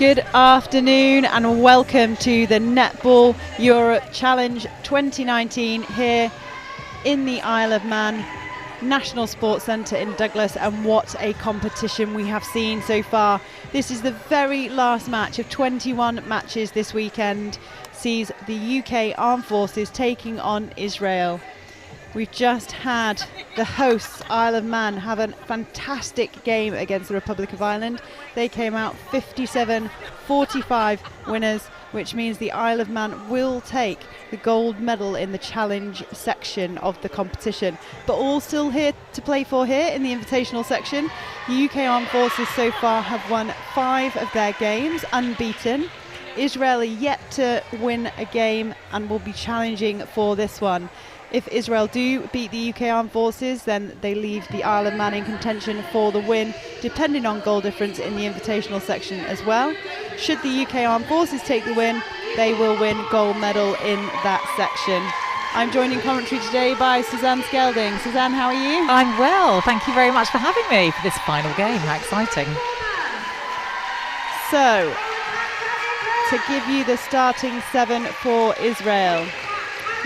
Good afternoon and welcome to the Netball Europe Challenge 2019 here in the Isle of Man National Sports Centre in Douglas, and what a competition we have seen so far. This is the very last match of 21 matches this weekend, sees the UK Armed Forces taking on Israel. We've just had the hosts, Isle of Man, have a fantastic game against the Republic of Ireland. They came out 57-45 winners, which means the Isle of Man will take the gold medal in the challenge section of the competition. But all still here to play for here in the invitational section. The UK Armed Forces so far have won 5 of their games, unbeaten. Israel are yet to win a game and will be challenging for this one. If Israel do beat the UK Armed Forces, then they leave the Isle of Man in contention for the win, depending on goal difference in the invitational section as well. Should the UK Armed Forces take the win, they will win gold medal in that section. I'm joined in commentary today by Suzanne Skelding. Suzanne, how are you? I'm well, thank you very much for having me for this final game. How exciting. So, to give you the starting 7 for Israel,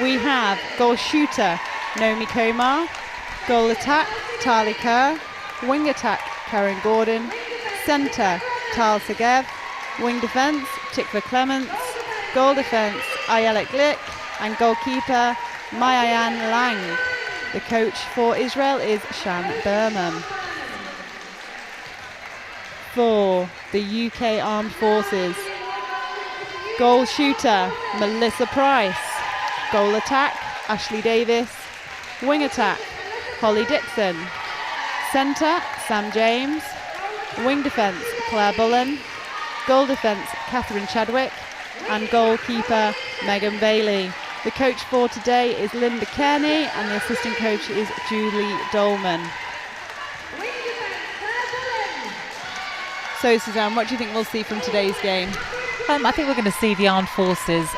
we have goal shooter Naomi Komar, goal attack Tali Kerr, wing attack Karen Gordon, centre Tal Segev, wing defence Tikva Clements, goal defence Ayelet Glick, and goalkeeper Mayayan Lang. The coach for Israel is Shan Berman. For the UK Armed Forces, goal shooter Melissa Price, goal attack Ashley Davis, wing attack Holly Dixon, centre Sam James, wing defence Claire Bullen, goal defence Catherine Chadwick, and goalkeeper Megan Bailey. The coach for today is Linda Kearney and the assistant coach is Julie Dolman. So Suzanne, what do you think we'll see from today's game? I think we're going to see the Armed Forces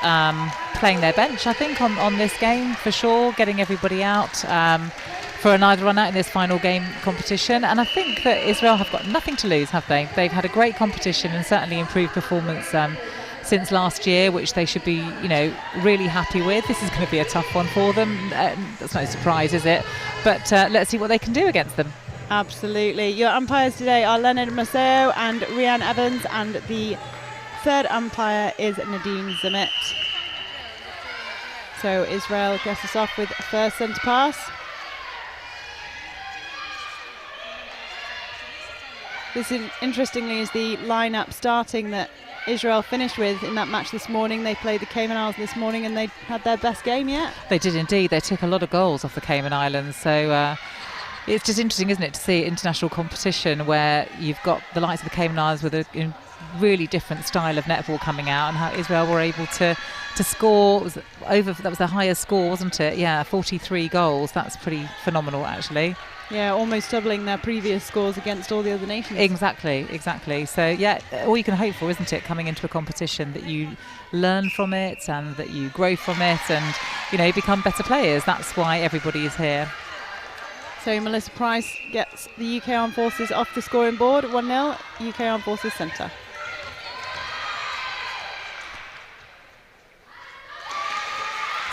playing their bench, I think, on this game for sure, getting everybody out for another run out in this final game competition. And I think that Israel have got nothing to lose, have they? They've had a great competition and certainly improved performance since last year, which they should be, really happy with. This is going to be a tough one for them. That's no surprise, is it? But let's see what they can do against them. Absolutely. Your umpires today are Leonard Maceo and Rianne Evans, and the third umpire is Nadine Zamet. So Israel gets us off with first centre pass. This interestingly is the lineup starting that Israel finished with in that match this morning. They played the Cayman Islands this morning and they had their best game yet. They did indeed. They took a lot of goals off the Cayman Islands. So it's just interesting, isn't it, to see international competition where you've got the likes of the Cayman Islands with a really different style of netball coming out, and how Israel were able to score. That was the highest score, wasn't it? Yeah, 43 goals. That's pretty phenomenal, actually. Yeah, almost doubling their previous scores against all the other nations. Exactly. So yeah, all you can hope for, isn't it, coming into a competition, that you learn from it and that you grow from it and become better players. That's why everybody is here. So Melissa Price gets the UK Armed Forces off the scoring board, 1-0, UK Armed Forces centre.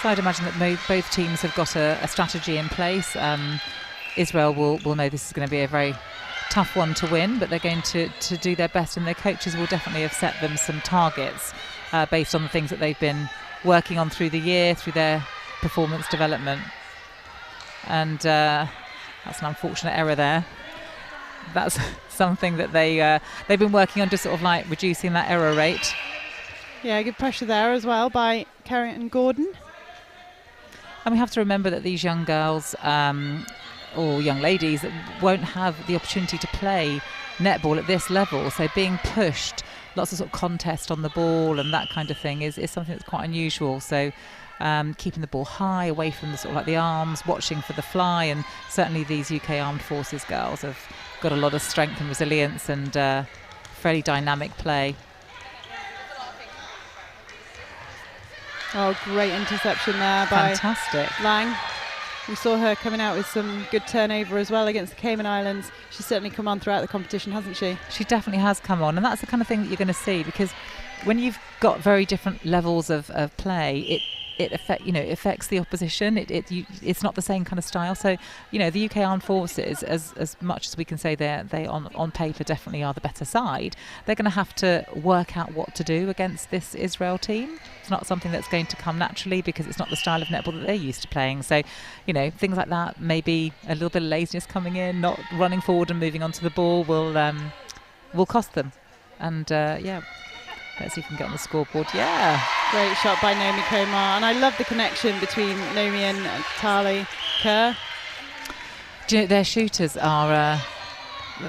So I'd imagine that both teams have got a strategy in place. Israel will know this is going to be a very tough one to win, but they're going to do their best, and their coaches will definitely have set them some targets based on the things that they've been working on through the year, through their performance development. And that's an unfortunate error there. That's something that they've been working on, just sort of like reducing that error rate. Yeah, good pressure there as well by Karen Gordon. And we have to remember that these young girls or young ladies won't have the opportunity to play netball at this level. So being pushed, lots of sort of contest on the ball and that kind of thing is something that's quite unusual. So keeping the ball high, away from the sort of like the arms, watching for the fly, and certainly these UK Armed Forces girls have got a lot of strength and resilience and fairly dynamic play. Oh, great interception there by Fantastic. Lang. We saw her coming out with some good turnover as well against the Cayman Islands. She's certainly come on throughout the competition, hasn't she? She definitely has come on, and that's the kind of thing that you're going to see, because when you've got very different levels of play, it affects the opposition. It's not the same kind of style. So, the UK Armed Forces, as much as we can say they on paper definitely are the better side, they're going to have to work out what to do against this Israel team. It's not something that's going to come naturally, because it's not the style of netball that they're used to playing. So, things like that, maybe a little bit of laziness coming in, not running forward and moving onto the ball will cost them. And let's see if we can get on the scoreboard. Yeah. Great shot by Naomi Komar. And I love the connection between Naomi and Tali Kerr. Their shooters are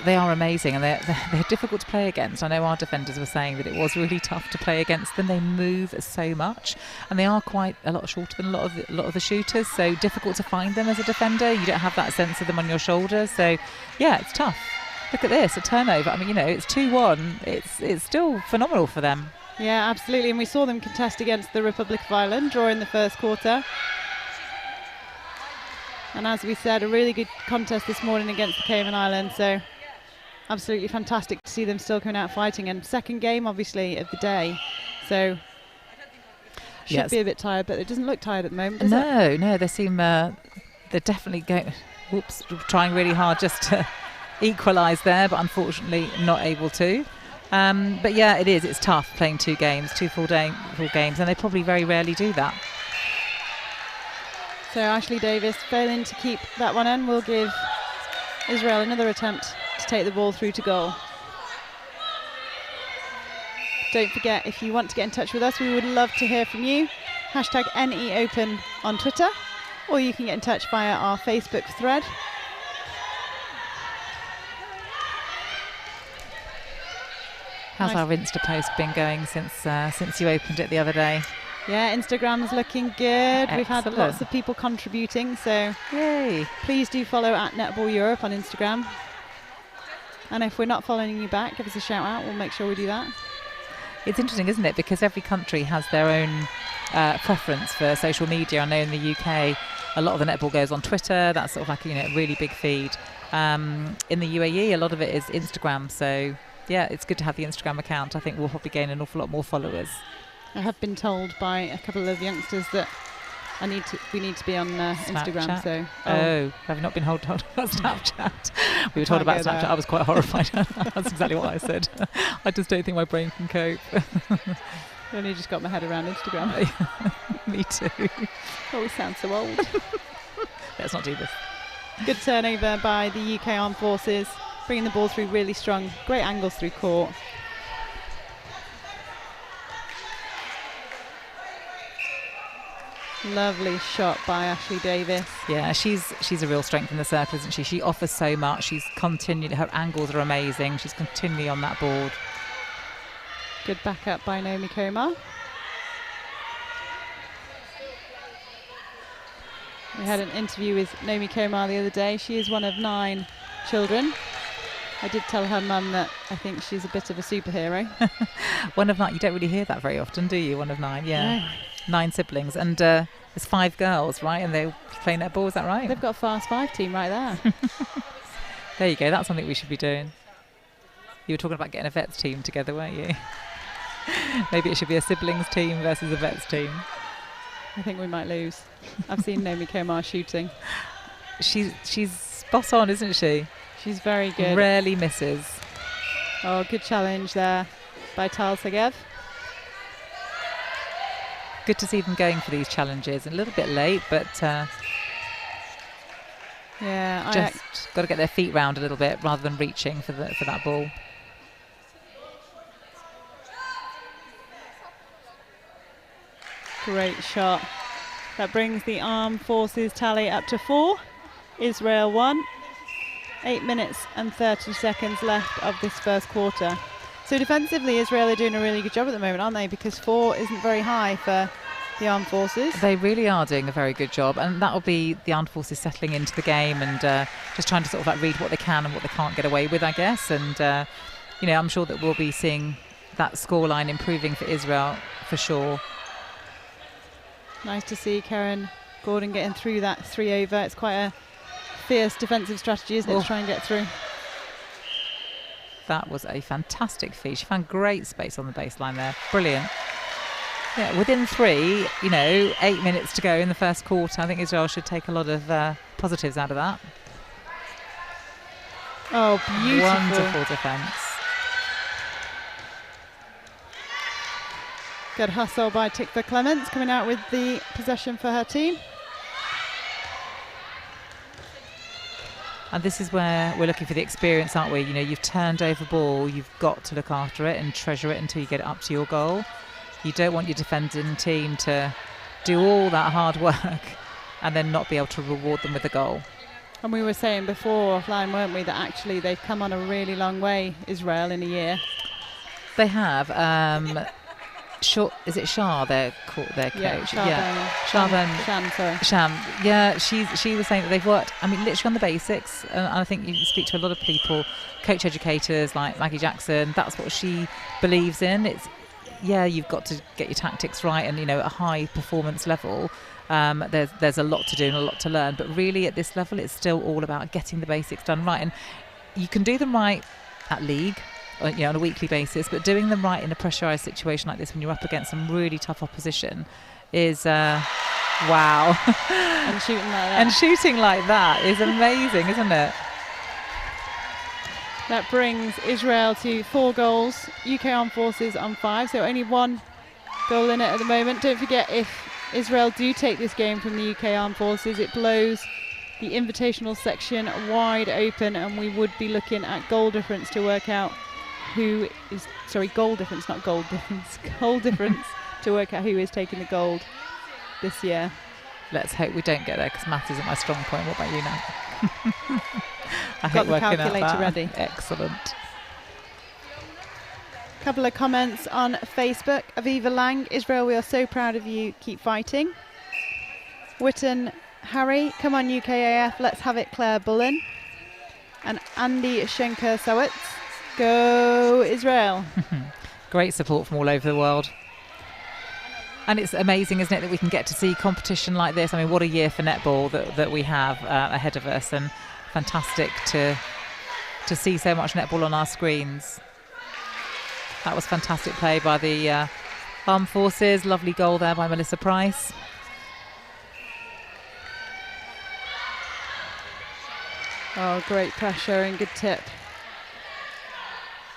they are amazing, and they're difficult to play against. I know our defenders were saying that it was really tough to play against them. They move so much, and they are quite a lot shorter than a lot of the shooters, so difficult to find them as a defender. You don't have that sense of them on your shoulder. So, yeah, it's tough. Look at this, a turnover. I mean, it's 2-1. It's still phenomenal for them. Yeah, absolutely. And we saw them contest against the Republic of Ireland, drawing the first quarter. And as we said, a really good contest this morning against the Cayman Islands. So absolutely fantastic to see them still coming out fighting. And second game, obviously, of the day. So should be a bit tired, but it doesn't look tired at the moment, does it? No, they seem they're definitely trying really hard just to equalise there, but unfortunately not able to. But yeah, it's tough playing two full games, and they probably very rarely do that. So Ashley Davis failing to keep that one in will give Israel another attempt to take the ball through to goal. Don't forget, if you want to get in touch with us, we would love to hear from you. Hashtag NEOpen on Twitter, or you can get in touch via our Facebook thread. How's our Insta post been going since you opened it the other day? Yeah, Instagram's looking good. Excellent. We've had lots of people contributing, so yay! Please do follow at Netball Europe on Instagram. And if we're not following you back, give us a shout out. We'll make sure we do that. It's interesting, isn't it? Because every country has their own preference for social media. I know in the UK, a lot of the netball goes on Twitter. That's sort of like a really big feed. In the UAE, a lot of it is Instagram. So yeah, it's good to have the Instagram account. I think we'll probably gain an awful lot more followers. I have been told by a couple of youngsters that we need to be on Instagram. So have you not been told about Snapchat? We were told about Snapchat. I was quite horrified. That's exactly what I said. I just don't think my brain can cope. I've only just got my head around Instagram. Me too. Oh, we sound so old. Let's not do this. Good turnover by the UK Armed Forces, bringing the ball through really strong. Great angles through court. Lovely shot by Ashley Davis. Yeah, she's a real strength in the circle, isn't she? She offers so much. Her angles are amazing. She's continually on that board. Good backup by Naomi Komar. We had an interview with Naomi Komar the other day. She is one of 9 children. I did tell her mum that I think she's a bit of a superhero. One of 9. You don't really hear that very often, do you? One of 9, yeah. No. 9 siblings, and there's 5 girls, right? And they play netball, is that right? They've got a Fast 5 team right there. There you go, that's something we should be doing. You were talking about getting a vets team together, weren't you? Maybe it should be a siblings team versus a vets team. I think we might lose. I've seen Naomi Komar shooting. She's spot on, isn't she? She's very good. Rarely misses. Oh, good challenge there by Tal Segev. Good to see them going for these challenges. A little bit late, but yeah, just got to get their feet round a little bit rather than reaching for that ball. Great shot. That brings the Armed Forces tally up to 4. Israel 1. 8 minutes and 30 seconds left of this first quarter. So defensively, Israel are doing a really good job at the moment, aren't they? Because 4 isn't very high for the Armed Forces. They really are doing a very good job, and that will be the Armed Forces settling into the game and just trying to sort of like read what they can and what they can't get away with, I guess. And I'm sure that we'll be seeing that scoreline improving for Israel for sure. Nice to see Karen Gordon getting through that 3 over. It's quite a fierce defensive strategy, isn't it, to try and get through. That was a fantastic feed. She found great space on the baseline there. Brilliant. Yeah, within 3, 8 minutes to go in the first quarter. I think Israel should take a lot of positives out of that. Oh, beautiful. Wonderful defence. Good hustle by Tikva Clements, coming out with the possession for her team. And this is where we're looking for the experience, aren't we? You've turned over ball, you've got to look after it and treasure it until you get it up to your goal. You don't want your defending team to do all that hard work and then not be able to reward them with a goal. And we were saying before offline, weren't we, that actually they've come on a really long way, Israel, in a year. They have. Is it Shah, their coach? Yeah, Sham. Yeah, she was saying that they've worked, literally on the basics. And I think you speak to a lot of people, coach educators like Maggie Jackson, that's what she believes in. You've got to get your tactics right, and at a high performance level, there's a lot to do and a lot to learn. But really, at this level, it's still all about getting the basics done right. And you can do them right at league, on a weekly basis, but doing them right in a pressurised situation like this, when you're up against some really tough opposition, is wow. And shooting like that. And shooting like that is amazing, isn't it? That brings Israel to 4 goals, UK Armed Forces on 5, so only 1 goal in it at the moment. Don't forget, if Israel do take this game from the UK Armed Forces, it blows the invitational section wide open, and we would be looking at goal difference to work out goal difference to work out who is taking the gold this year. Let's hope we don't get there, because maths isn't my strong point. What about you now? I got the calculator ready. Excellent. Couple of comments on Facebook. Aviva Lang, Israel, we are so proud of you. Keep fighting. Witten Harry, come on UKAF, let's have it, Claire Bullen. And Andy Schenker Sowitz, go Israel. Great support from all over the world. And it's amazing, isn't it, that we can get to see competition like this. What a year for netball that we have ahead of us, and fantastic to see so much netball on our screens. That was fantastic play by the Armed Forces. Lovely goal there by Melissa Price. Oh, great pressure and good tip.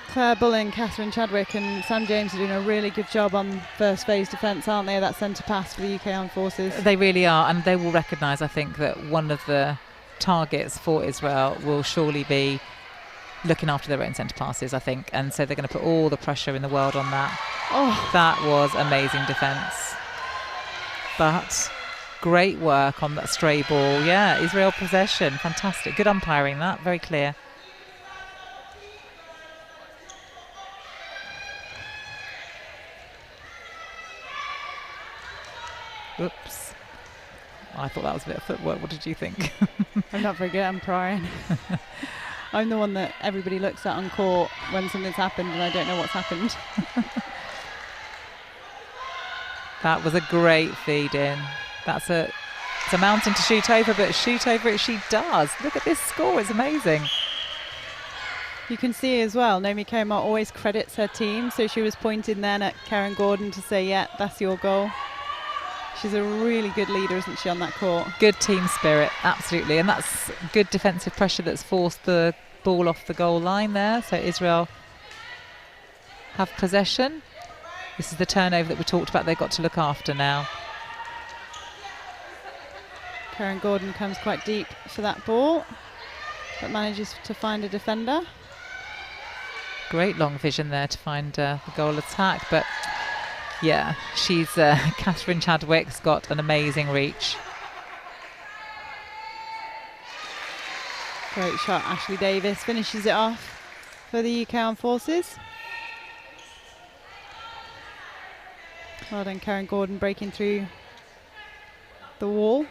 Claire Bullen, Catherine Chadwick and Sam James are doing a really good job on first phase defence, aren't they? That centre pass for the UK Armed Forces. They really are, and they will recognise, I think, that one of the targets for Israel will surely be looking after their own centre passes, I think, and so they're going to put all the pressure in the world on that. Oh, that was amazing defence. But great work on that stray ball. Yeah, Israel possession, fantastic. Good umpiring, that, very clear. Oops. I thought that was a bit of footwork. What did you think? I'm not very good at umpiring. I'm the one that everybody looks at on court when something's happened and I don't know what's happened. That was a great feed in. It's a mountain to shoot over, but shoot over it she does. Look at this score, it's amazing. You can see as well, Naomi Komar always credits her team, so she was pointing then at Karen Gordon to say, yeah, that's your goal. She's a really good leader, isn't she, on that court? Good team spirit, absolutely. And that's good defensive pressure that's forced the ball off the goal line there. So Israel have possession. This is the turnover that we talked about they've got to look after now. Karen Gordon comes quite deep for that ball, but manages to find a defender. Great long vision there to find the goal attack, but yeah, she's Catherine Chadwick's got an amazing reach. Great shot, Ashley Davis finishes it off for the UK Armed Forces. Well done, Karen Gordon, breaking through the wall.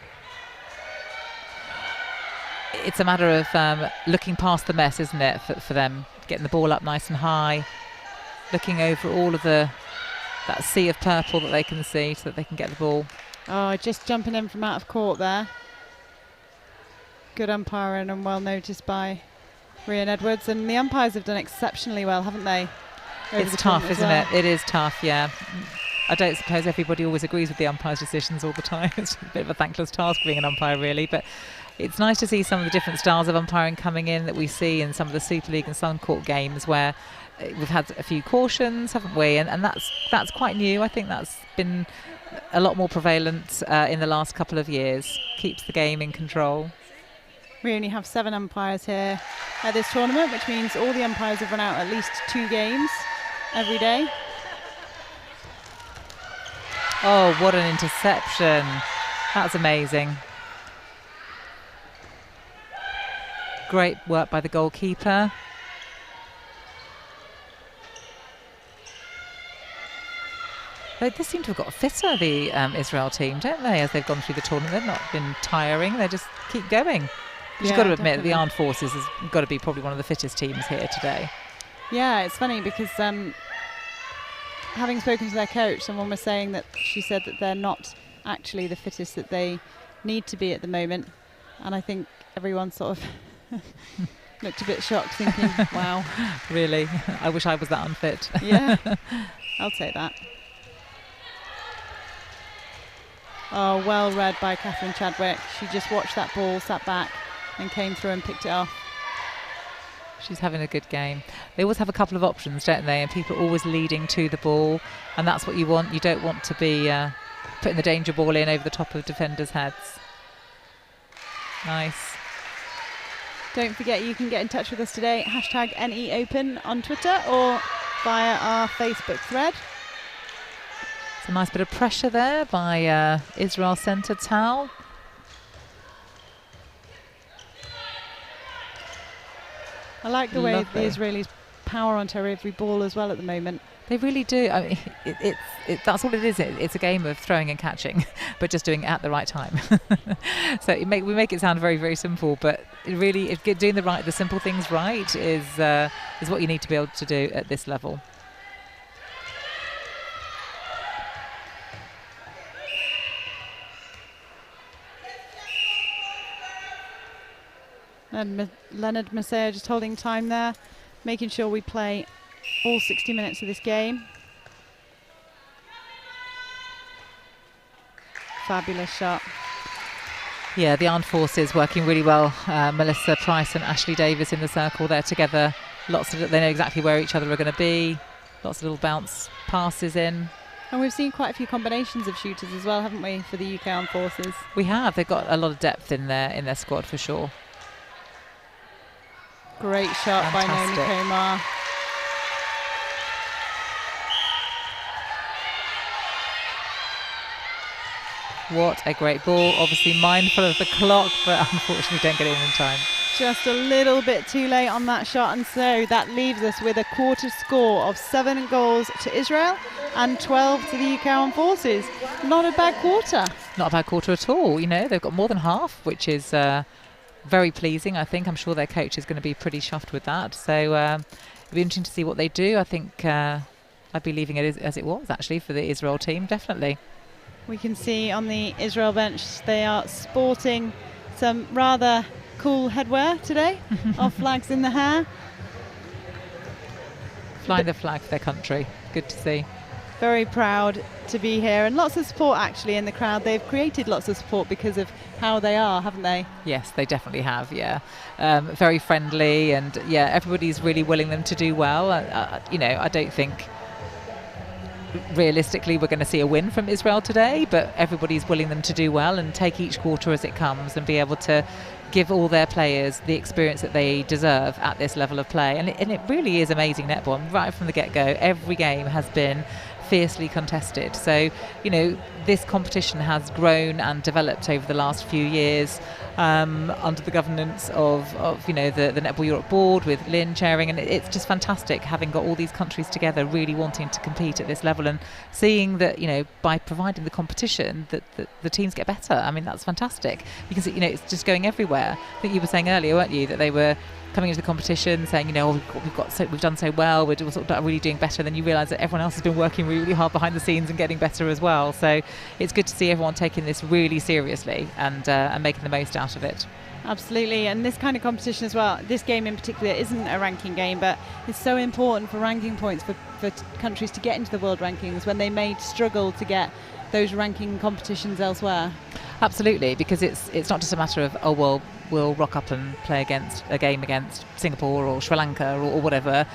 It's a matter of looking past the mess, isn't it, for them, getting the ball up nice and high, looking over all of that sea of purple that they can see so that they can get the ball Oh, just jumping in from out of court there. Good umpiring and well noticed by Rhian Edwards. And the umpires have done exceptionally well, haven't they? It's tough, isn't it? It is tough, yeah. I don't suppose everybody always agrees with the umpire's decisions all the time. It's a bit of a thankless task being an umpire, really. But it's nice to see some of the different styles of umpiring coming in that we see in some of the Super League and Sun Court games, where we've had a few cautions, haven't we? And that's quite new. I think that's been a lot more prevalent in the last couple of years. Keeps the game in control. We only have 7 umpires here at this tournament, which means all the umpires have run out at least 2 games every day. Oh, what an interception. That's amazing. Great work by the goalkeeper. They just seem to have got fitter, the Israel team, don't they, as they've gone through the tournament. They've not been tiring. They just keep going. You've got to admit that the Armed Forces has got to be probably one of the fittest teams here today. Yeah, it's funny because having spoken to their coach, someone was saying that she said that they're not actually the fittest that they need to be at the moment. And I think everyone sort of looked a bit shocked, thinking, wow. Really? I wish I was that unfit. Yeah, I'll take that. Oh, well read by Catherine Chadwick. She just watched that ball, sat back and came through and picked it off. She's having a good game. They always have a couple of options, don't they? And people are always leading to the ball, and that's what you want. You don't want to be putting the danger ball in over the top of defenders' heads. Nice. Don't forget, you can get in touch with us today, hashtag #NEOpen on Twitter or via our Facebook thread. It's a nice bit of pressure there by Israel centre Tal. I like the way the Israelis power onto every ball as well at the moment. They really do. I mean, that's all it is. It's a game of throwing and catching, but just doing it at the right time. So we make it sound very, very simple, but really, doing the simple things right is what you need to be able to do at this level. And Leonard Masea just holding time there, making sure we play all 60 minutes of this game. Fabulous shot. Yeah, the Armed Forces working really well. Melissa Price and Ashley Davis in the circle there together. They know exactly where each other are going to be. Lots of little bounce passes in. And we've seen quite a few combinations of shooters as well, haven't we, for the UK Armed Forces? We have. They've got a lot of depth in their squad for sure. Great shot by Naomi Komar. What a great ball. Obviously mindful of the clock, but unfortunately don't get it in time. Just a little bit too late on that shot, and so that leaves us with a quarter score of 7 goals to Israel and 12 to the UK Armed Forces. Not a bad quarter. Not a bad quarter at all. You know, they've got more than half, which is very pleasing, I think. I'm sure their coach is going to be pretty chuffed with that. So it'll be interesting to see what they do. I think I'd be leaving it as it was, actually, for the Israel team, definitely. We can see on the Israel bench they are sporting some rather cool headwear today, our flags in the hair. Flying the flag for their country. Good to see. Very proud to be here, and lots of support actually in the crowd. They've created lots of support because of how they are, haven't they? Yes, they definitely have, yeah. Very friendly, and yeah, everybody's really willing them to do well. You know, I don't think realistically we're going to see a win from Israel today, but everybody's willing them to do well and take each quarter as it comes and be able to give all their players the experience that they deserve at this level of play. And it really is amazing netball. Right from the get-go, every game has been fiercely contested. So, you know, this competition has grown and developed over the last few years under the governance of you know, the Netball Europe board with Lynn chairing, and it's just fantastic having got all these countries together really wanting to compete at this level and seeing that, you know, by providing the competition that the teams get better. I mean, that's fantastic. You can see, you know, it's just going everywhere. I think you were saying earlier, weren't you, that they were coming into the competition saying, you know, we've done so well, we're sort of really doing better, then you realise that everyone else has been working really, really hard behind the scenes and getting better as well. So it's good to see everyone taking this really seriously and making the most out of it. Absolutely, and this kind of competition as well, this game in particular isn't a ranking game, but it's so important for ranking points for countries to get into the world rankings when they may struggle to get those ranking competitions elsewhere. Absolutely, because it's not just a matter of, oh well, we'll rock up and play a game against Singapore or Sri Lanka or whatever,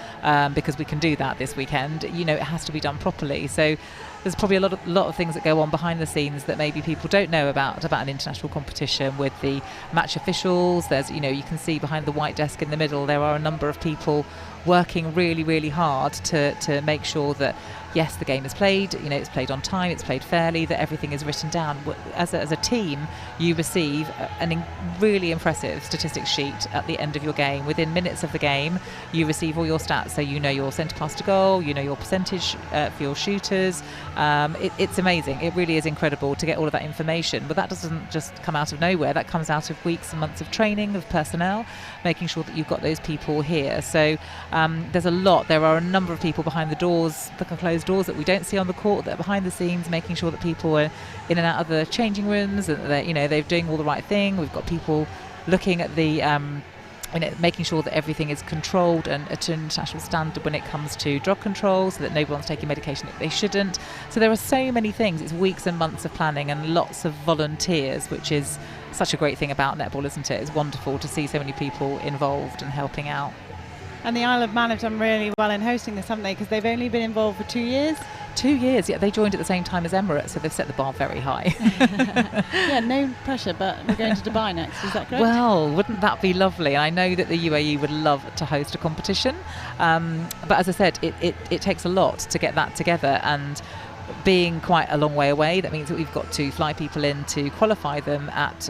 because we can do that this weekend. You know, it has to be done properly. So there's probably a lot of things that go on behind the scenes that maybe people don't know about an international competition with the match officials. There's, you know, you can see behind the white desk in the middle, there are a number of people working really, really hard to make sure that, yes, the game is played, you know, it's played on time, it's played fairly, that everything is written down. As a team, you receive a really impressive statistics sheet at the end of your game. Within minutes of the game, you receive all your stats, so you know your centre pass to goal, you know your percentage for your shooters. It's amazing. It really is incredible to get all of that information, but that doesn't just come out of nowhere. That comes out of weeks and months of training of personnel, making sure that you've got those people here. So there's a lot. There are a number of people behind the doors, the closed doors that we don't see on the court, that are behind the scenes, making sure that people are in and out of the changing rooms, and that, you know, they're doing all the right thing. We've got people looking at the making sure that everything is controlled and at an international standard when it comes to drug control, so that no one's taking medication that they shouldn't. So there are so many things. It's weeks and months of planning and lots of volunteers, which is such a great thing about netball, isn't it? It's wonderful to see so many people involved and helping out. And the Isle of Man have done really well in hosting this, haven't they? Because they've only been involved for 2 years. 2 years, yeah. They joined at the same time as Emirates, so they've set the bar very high. Yeah, no pressure, but we're going to Dubai next, is that correct? Well, wouldn't that be lovely? I know that the UAE would love to host a competition, but as I said, it takes a lot to get that together, and being quite a long way away, that means that we've got to fly people in to qualify them at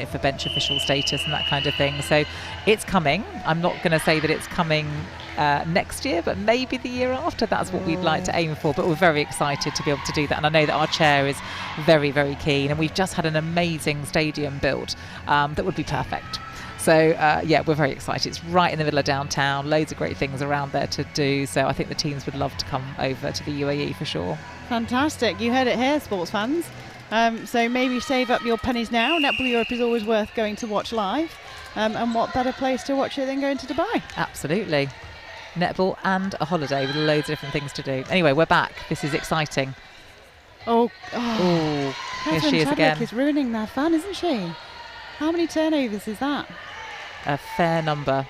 for bench official status and that kind of thing. So it's coming. I'm not going to say that it's coming next year, but maybe the year after. That's what we'd like to aim for, but we're very excited to be able to do that, and I know that our chair is very, very keen, and we've just had an amazing stadium built that would be perfect. So yeah, we're very excited. It's right in the middle of downtown, loads of great things around there to do, so I think the teams would love to come over to the UAE for sure. Fantastic. You heard it here, sports fans. So maybe save up your pennies now. Netball Europe is always worth going to watch live, and what better place to watch it than going to Dubai? Absolutely. Netball and a holiday with loads of different things to do. Anyway, we're back. This is exciting. Oh, here she is Chadwick again. is ruining their fun, isn't she? How many turnovers is that? A fair number.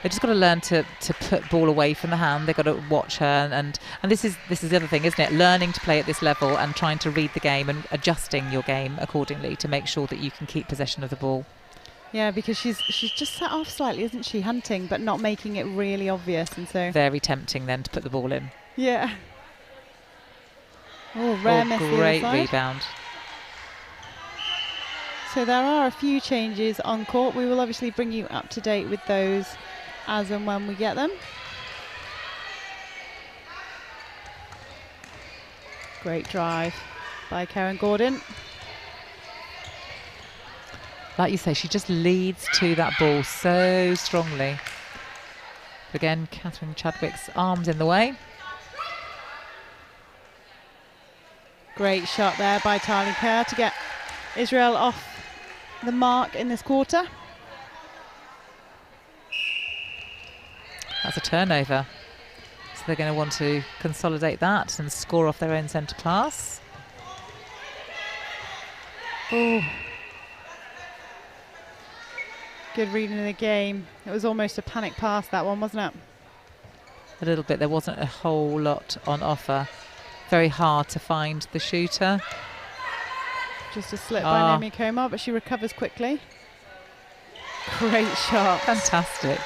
They've just got to learn to put ball away from the hand. They've got to watch her, and this is the other thing, isn't it? Learning to play at this level and trying to read the game and adjusting your game accordingly to make sure that you can keep possession of the ball. Yeah, because she's just set off slightly, isn't she? Hunting, but not making it really obvious, and so very tempting then to put the ball in. Yeah. Oh, rare miss. Great rebound. So there are a few changes on court. We will obviously bring you up to date with those as and when we get them. Great drive by Karen Gordon. Like you say, she just leads to that ball so strongly. Again, Catherine Chadwick's arms in the way. Great shot there by Tali Kerr to get Israel off the mark in this quarter. That's a turnover. So they're going to want to consolidate that and score off their own centre pass. Oh. Good reading of the game. It was almost a panic pass, that one, wasn't it? A little bit. There wasn't a whole lot on offer. Very hard to find the shooter. Just a slip by Naomi Komar, but she recovers quickly. Great shot. Fantastic.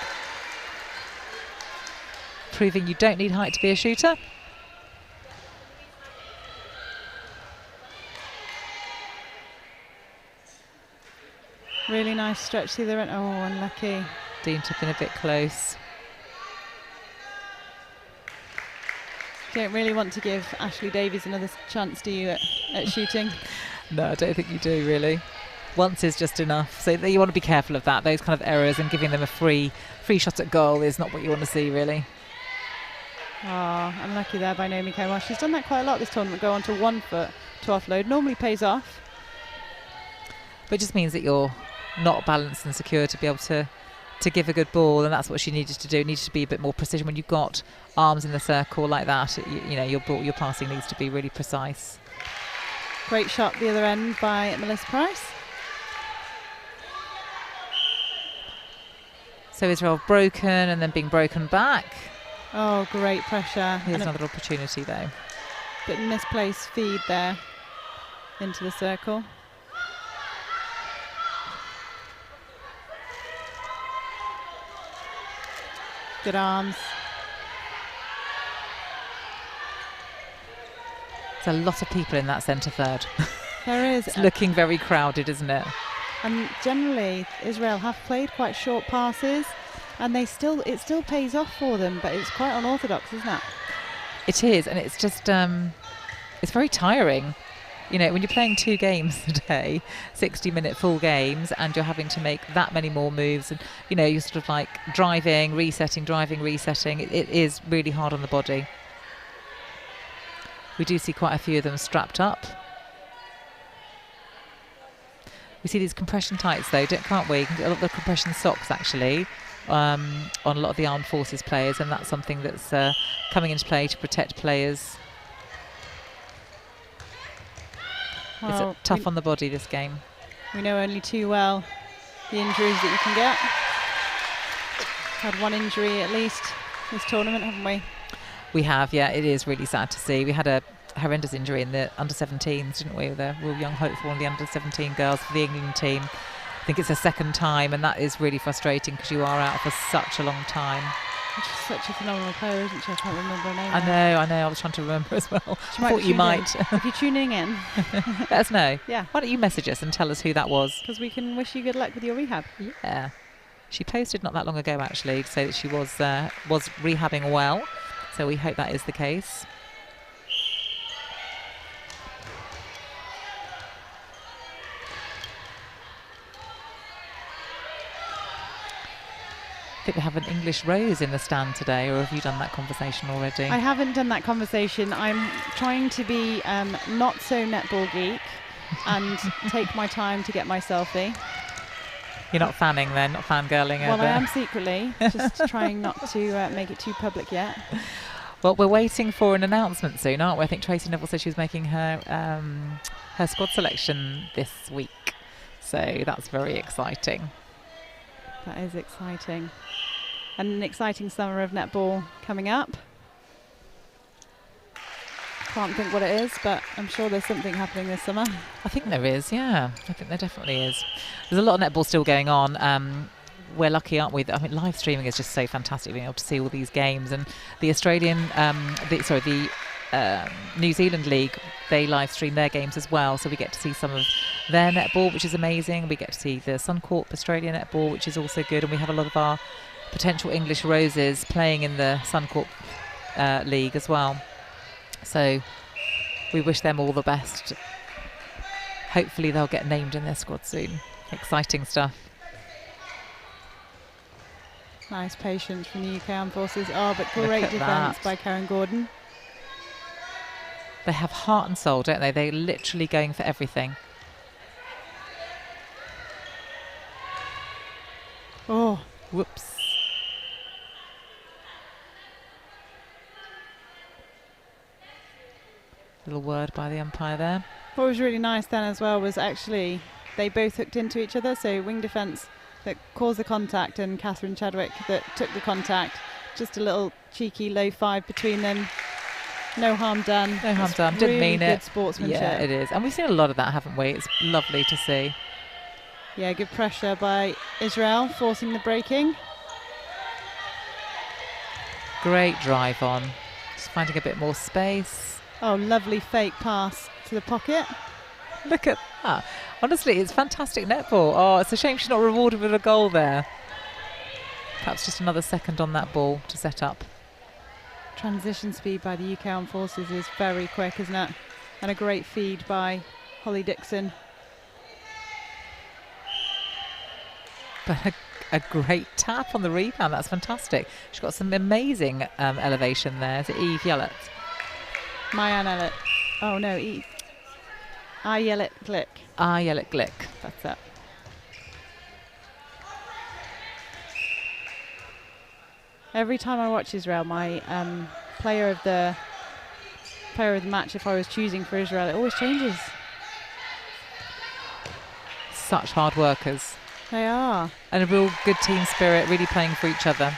Proving you don't need height to be a shooter. Really nice stretch through the run. Oh, unlucky. Dean took in a bit close. Don't really want to give Ashley Davies another chance, do you, at shooting? No, I don't think you do, really. Once is just enough. So you want to be careful of that. Those kind of errors and giving them a free shot at goal is not what you want to see, really. Oh, unlucky there by Naomi Cayman. She's done that quite a lot this tournament, go onto 1 foot to offload. Normally pays off. But it just means that you're not balanced and secure to be able to give a good ball, and that's what she needed to do. It needed to be a bit more precision. When you've got arms in the circle like that, you know, your passing needs to be really precise. Great shot the other end by Melissa Price. So Israel broken and then being broken back. Oh, great pressure. Here's another opportunity though. Bit misplaced feed there into the circle. Good arms. There's a lot of people in that centre third. There is. It's looking very crowded, isn't it? And generally, Israel have played quite short passes, and it still pays off for them, but it's quite unorthodox, isn't it? It is, and it's just it's very tiring. You know, when you're playing 2 games a day, 60-minute full games, and you're having to make that many more moves, and you know, you're sort of like driving, resetting. It is really hard on the body. We do see quite a few of them strapped up. We see these compression tights though, can't we? A lot of the compression socks actually on a lot of the armed forces players, and that's something that's coming into play to protect players. Well, it's tough on the body, this game. We know only too well the injuries that you can get. Had 1 injury at least this tournament, haven't we? We have, yeah. It is really sad to see. We had a horrendous injury in the under-17s, didn't we? The real young hope for one of the under-17 girls for the England team. I think it's her 2nd time, and that is really frustrating because you are out for such a long time. She's such a phenomenal player, isn't she? I can't remember her name. I know. I was trying to remember as well. I thought you might. If you're tuning in, let us know. Yeah. Why don't you message us and tell us who that was? Because we can wish you good luck with your rehab. Yeah. She posted not that long ago, actually, to say that she was rehabbing well. So we hope that is the case. I think we have an English Rose in the stand today, or have you done that conversation already? I haven't done that conversation. I'm trying to be not so netball geek and take my time to get my selfie. You're not fanning then, not fangirling Well, over. I am secretly, just trying not to make it too public yet. Well, we're waiting for an announcement soon, aren't we? I think Tracy Neville said she was making her her squad selection this week. So that's very exciting. That is exciting. And an exciting summer of netball coming up. Can't think what it is, but I'm sure there's something happening this summer. I think there is, yeah. I think there definitely is. There's a lot of netball still going on. We're lucky, aren't we? I mean, live streaming is just so fantastic, being able to see all these games. And the Australian, the New Zealand League, they live stream their games as well. So we get to see some of their netball, which is amazing. We get to see the Suncorp Australia netball, which is also good. And we have a lot of our potential English Roses playing in the Suncorp League as well. So we wish them all the best. Hopefully they'll get named in their squad soon. Exciting stuff. Nice patience from the UK Armed Forces. Oh, but great defence by Karen Gordon. They have heart and soul, don't they? They're literally going for everything. Oh, whoops. Little word by the umpire there. What was really nice then as well was actually they both hooked into each other. So wing defence that caused the contact and Catherine Chadwick that took the contact. Just a little cheeky low 5 between them. No harm done. No harm done. Really Didn't mean good it. Sportsmanship. Yeah, it is. And we've seen a lot of that, haven't we? It's lovely to see. Yeah, good pressure by Israel, forcing the breaking. Great drive on. Just finding a bit more space. Oh, lovely fake pass to the pocket. Look at that. Honestly, it's fantastic netball. Oh, it's a shame she's not rewarded with a goal there. Perhaps just another second on that ball to set up. Transition speed by the UK Armed Forces is very quick, isn't it? And a great feed by Holly Dixon. But a great tap on the rebound. That's fantastic. She's got some amazing elevation there. Is it Eve Yellett? Mayan Yellett. Oh no, Eve. Yellett Glick. Yellett Glick. That's it. Every time I watch Israel, my player of the match, if I was choosing for Israel, it always changes. Such hard workers. They are. And a real good team spirit, really playing for each other.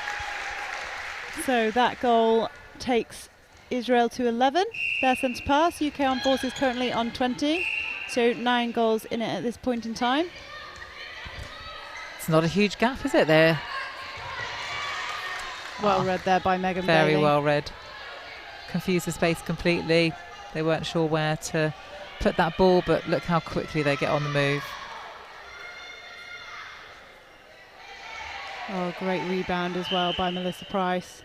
So that goal takes Israel to 11. Their centre pass. UK Armed Forces currently on 20. So 9 goals in it at this point in time. It's not a huge gap, is it? They're well read there by Megan Very Bailey. well read. Confused the space completely. They weren't sure where to put that ball, but look how quickly they get on the move. Oh, great rebound as well by Melissa Price.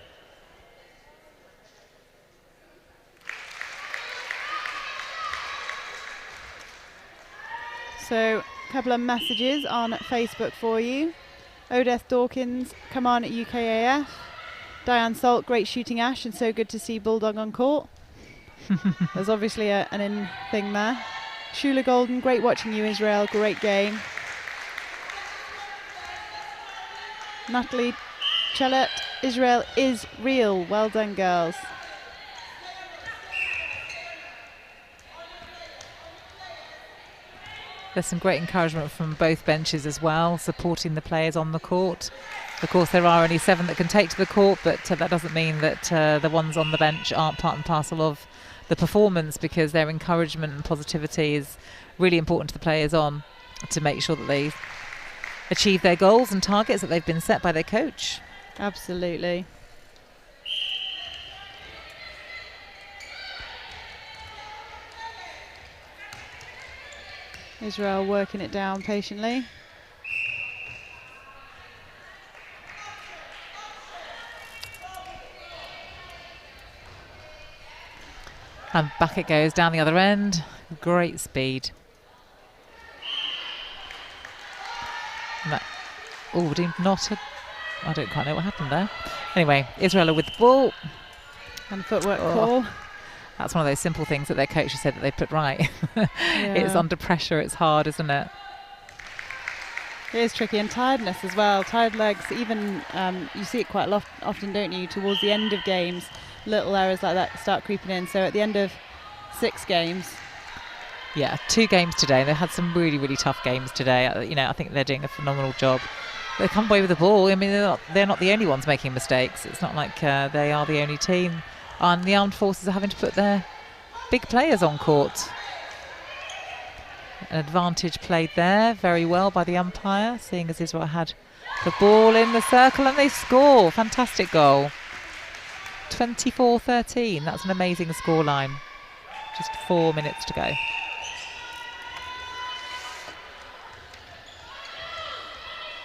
So, a couple of messages on Facebook for you. Odeth Dawkins, come on at UKAF. Diane Salt, great shooting Ash, and so good to see Bulldog on court. There's obviously an in thing there. Shula Golden, great watching you, Israel, great game. Natalie Chellet, Israel is real. Well done, girls. There's some great encouragement from both benches as well, supporting the players on the court. Of course, there are only 7 that can take to the court, but that doesn't mean that the ones on the bench aren't part and parcel of the performance, because their encouragement and positivity is really important to the players on to make sure that they achieve their goals and targets that they've been set by their coach. Absolutely. Israel working it down patiently. And back it goes down the other end. Great speed. I don't quite know what happened there. Anyway, Israel are with the ball. And footwork call. That's one of those simple things that their coach has said that they put right. Yeah. It's under pressure, it's hard, isn't it? It is tricky, and tiredness as well. Tired legs, even you see it quite often, don't you, towards the end of games. Little errors like that start creeping in. So at the end of 6 games. Yeah, 2 games today. They've had some really, really tough games today. I think they're doing a phenomenal job. They come away with the ball. I mean, they're not the only ones making mistakes. It's not like they are the only team. And the armed forces are having to put their big players on court. An advantage played there very well by the umpire, seeing as Israel had the ball in the circle and they score. Fantastic goal. 24-13. That's an amazing scoreline. Just 4 minutes to go.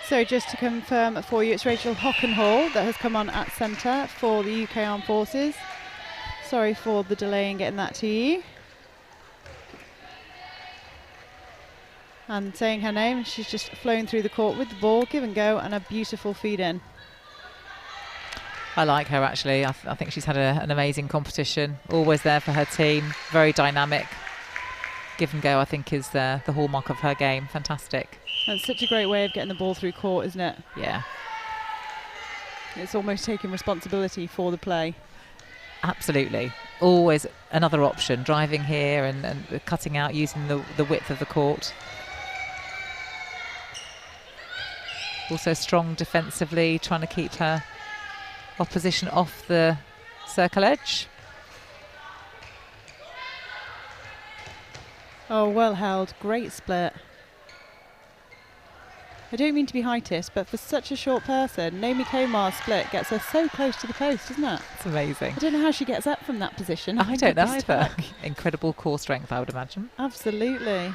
So just to confirm for you, it's Rachel Hockenhall that has come on at centre for the UK Armed Forces. Sorry for the delay in getting that to you. And saying her name, she's just flown through the court with the ball, give and go, and a beautiful feed in. I like her actually. I think she's had an amazing competition. Always there for her team. Very dynamic. Give and go, I think, is the hallmark of her game. Fantastic. That's such a great way of getting the ball through court, isn't it? Yeah. It's almost taking responsibility for the play. Absolutely. Always another option. Driving here and cutting out, using the width of the court. Also strong defensively, trying to keep her opposition off the circle edge. Oh, well held. Great split. I don't mean to be heightist, but for such a short person, Naomi Komar's split gets her so close to the post, doesn't it? It's amazing. I don't know how she gets up from that position. I don't know either. Incredible core strength, I would imagine. Absolutely.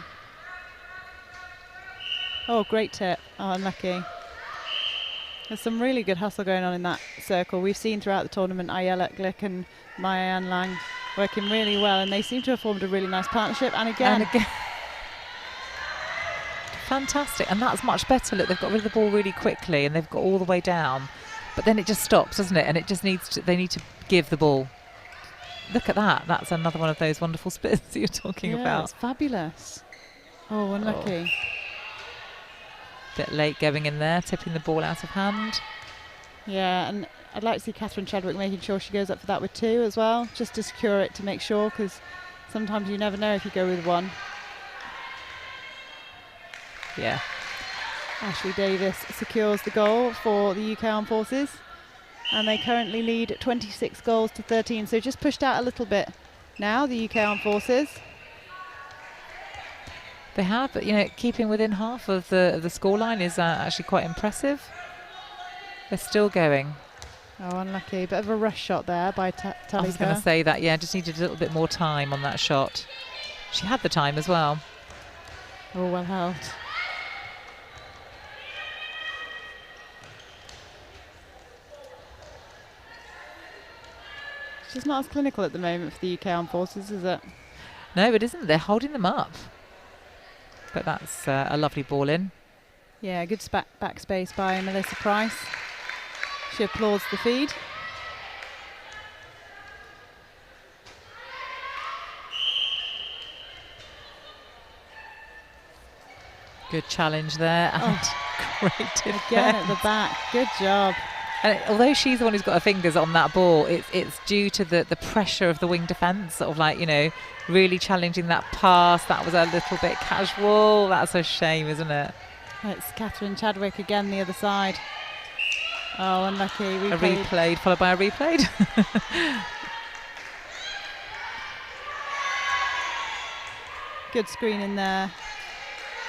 Oh, great tip. Oh, unlucky. There's some really good hustle going on in that circle. We've seen throughout the tournament Ayala Glick and Maya Ann Lang working really well, and they seem to have formed a really nice partnership. And again Fantastic, and that's much better. Look, they've got rid of the ball really quickly and they've got all the way down, but then it just stops, doesn't it? And it just needs to, they need to give the ball. Look at that. That's another one of those wonderful splits that you're talking about. It's fabulous. Oh, unlucky. Bit late going in there, tipping the ball out of hand. Yeah, and I'd like to see Catherine Chadwick making sure she goes up for that with 2 as well, just to secure it, to make sure, because sometimes you never know if you go with 1. Yeah. Ashley Davis secures the goal for the UK Armed Forces, and they currently lead 26 goals to 13, so just pushed out a little bit now, the UK Armed Forces. They have, but keeping within half of the scoreline is actually quite impressive. They're still going. Oh, unlucky. Bit of a rush shot there by Talika. I was going to say that, yeah, just needed a little bit more time on that shot. She had the time as well. Oh, well held. It's just not as clinical at the moment for the UK Armed Forces, is it? No, it isn't. They're holding them up. But that's a lovely ball in. Yeah, good backspace by Melissa Price. She applauds the feed. Good challenge there. And great defense. Again at the back. Good job. And although she's the one who's got her fingers on that ball, it's due to the pressure of the wing defence, sort of like, really challenging that pass. That was a little bit casual. That's a shame, isn't it? It's Catherine Chadwick again, the other side. Oh, unlucky. A replayed, followed by a replayed. Good screen in there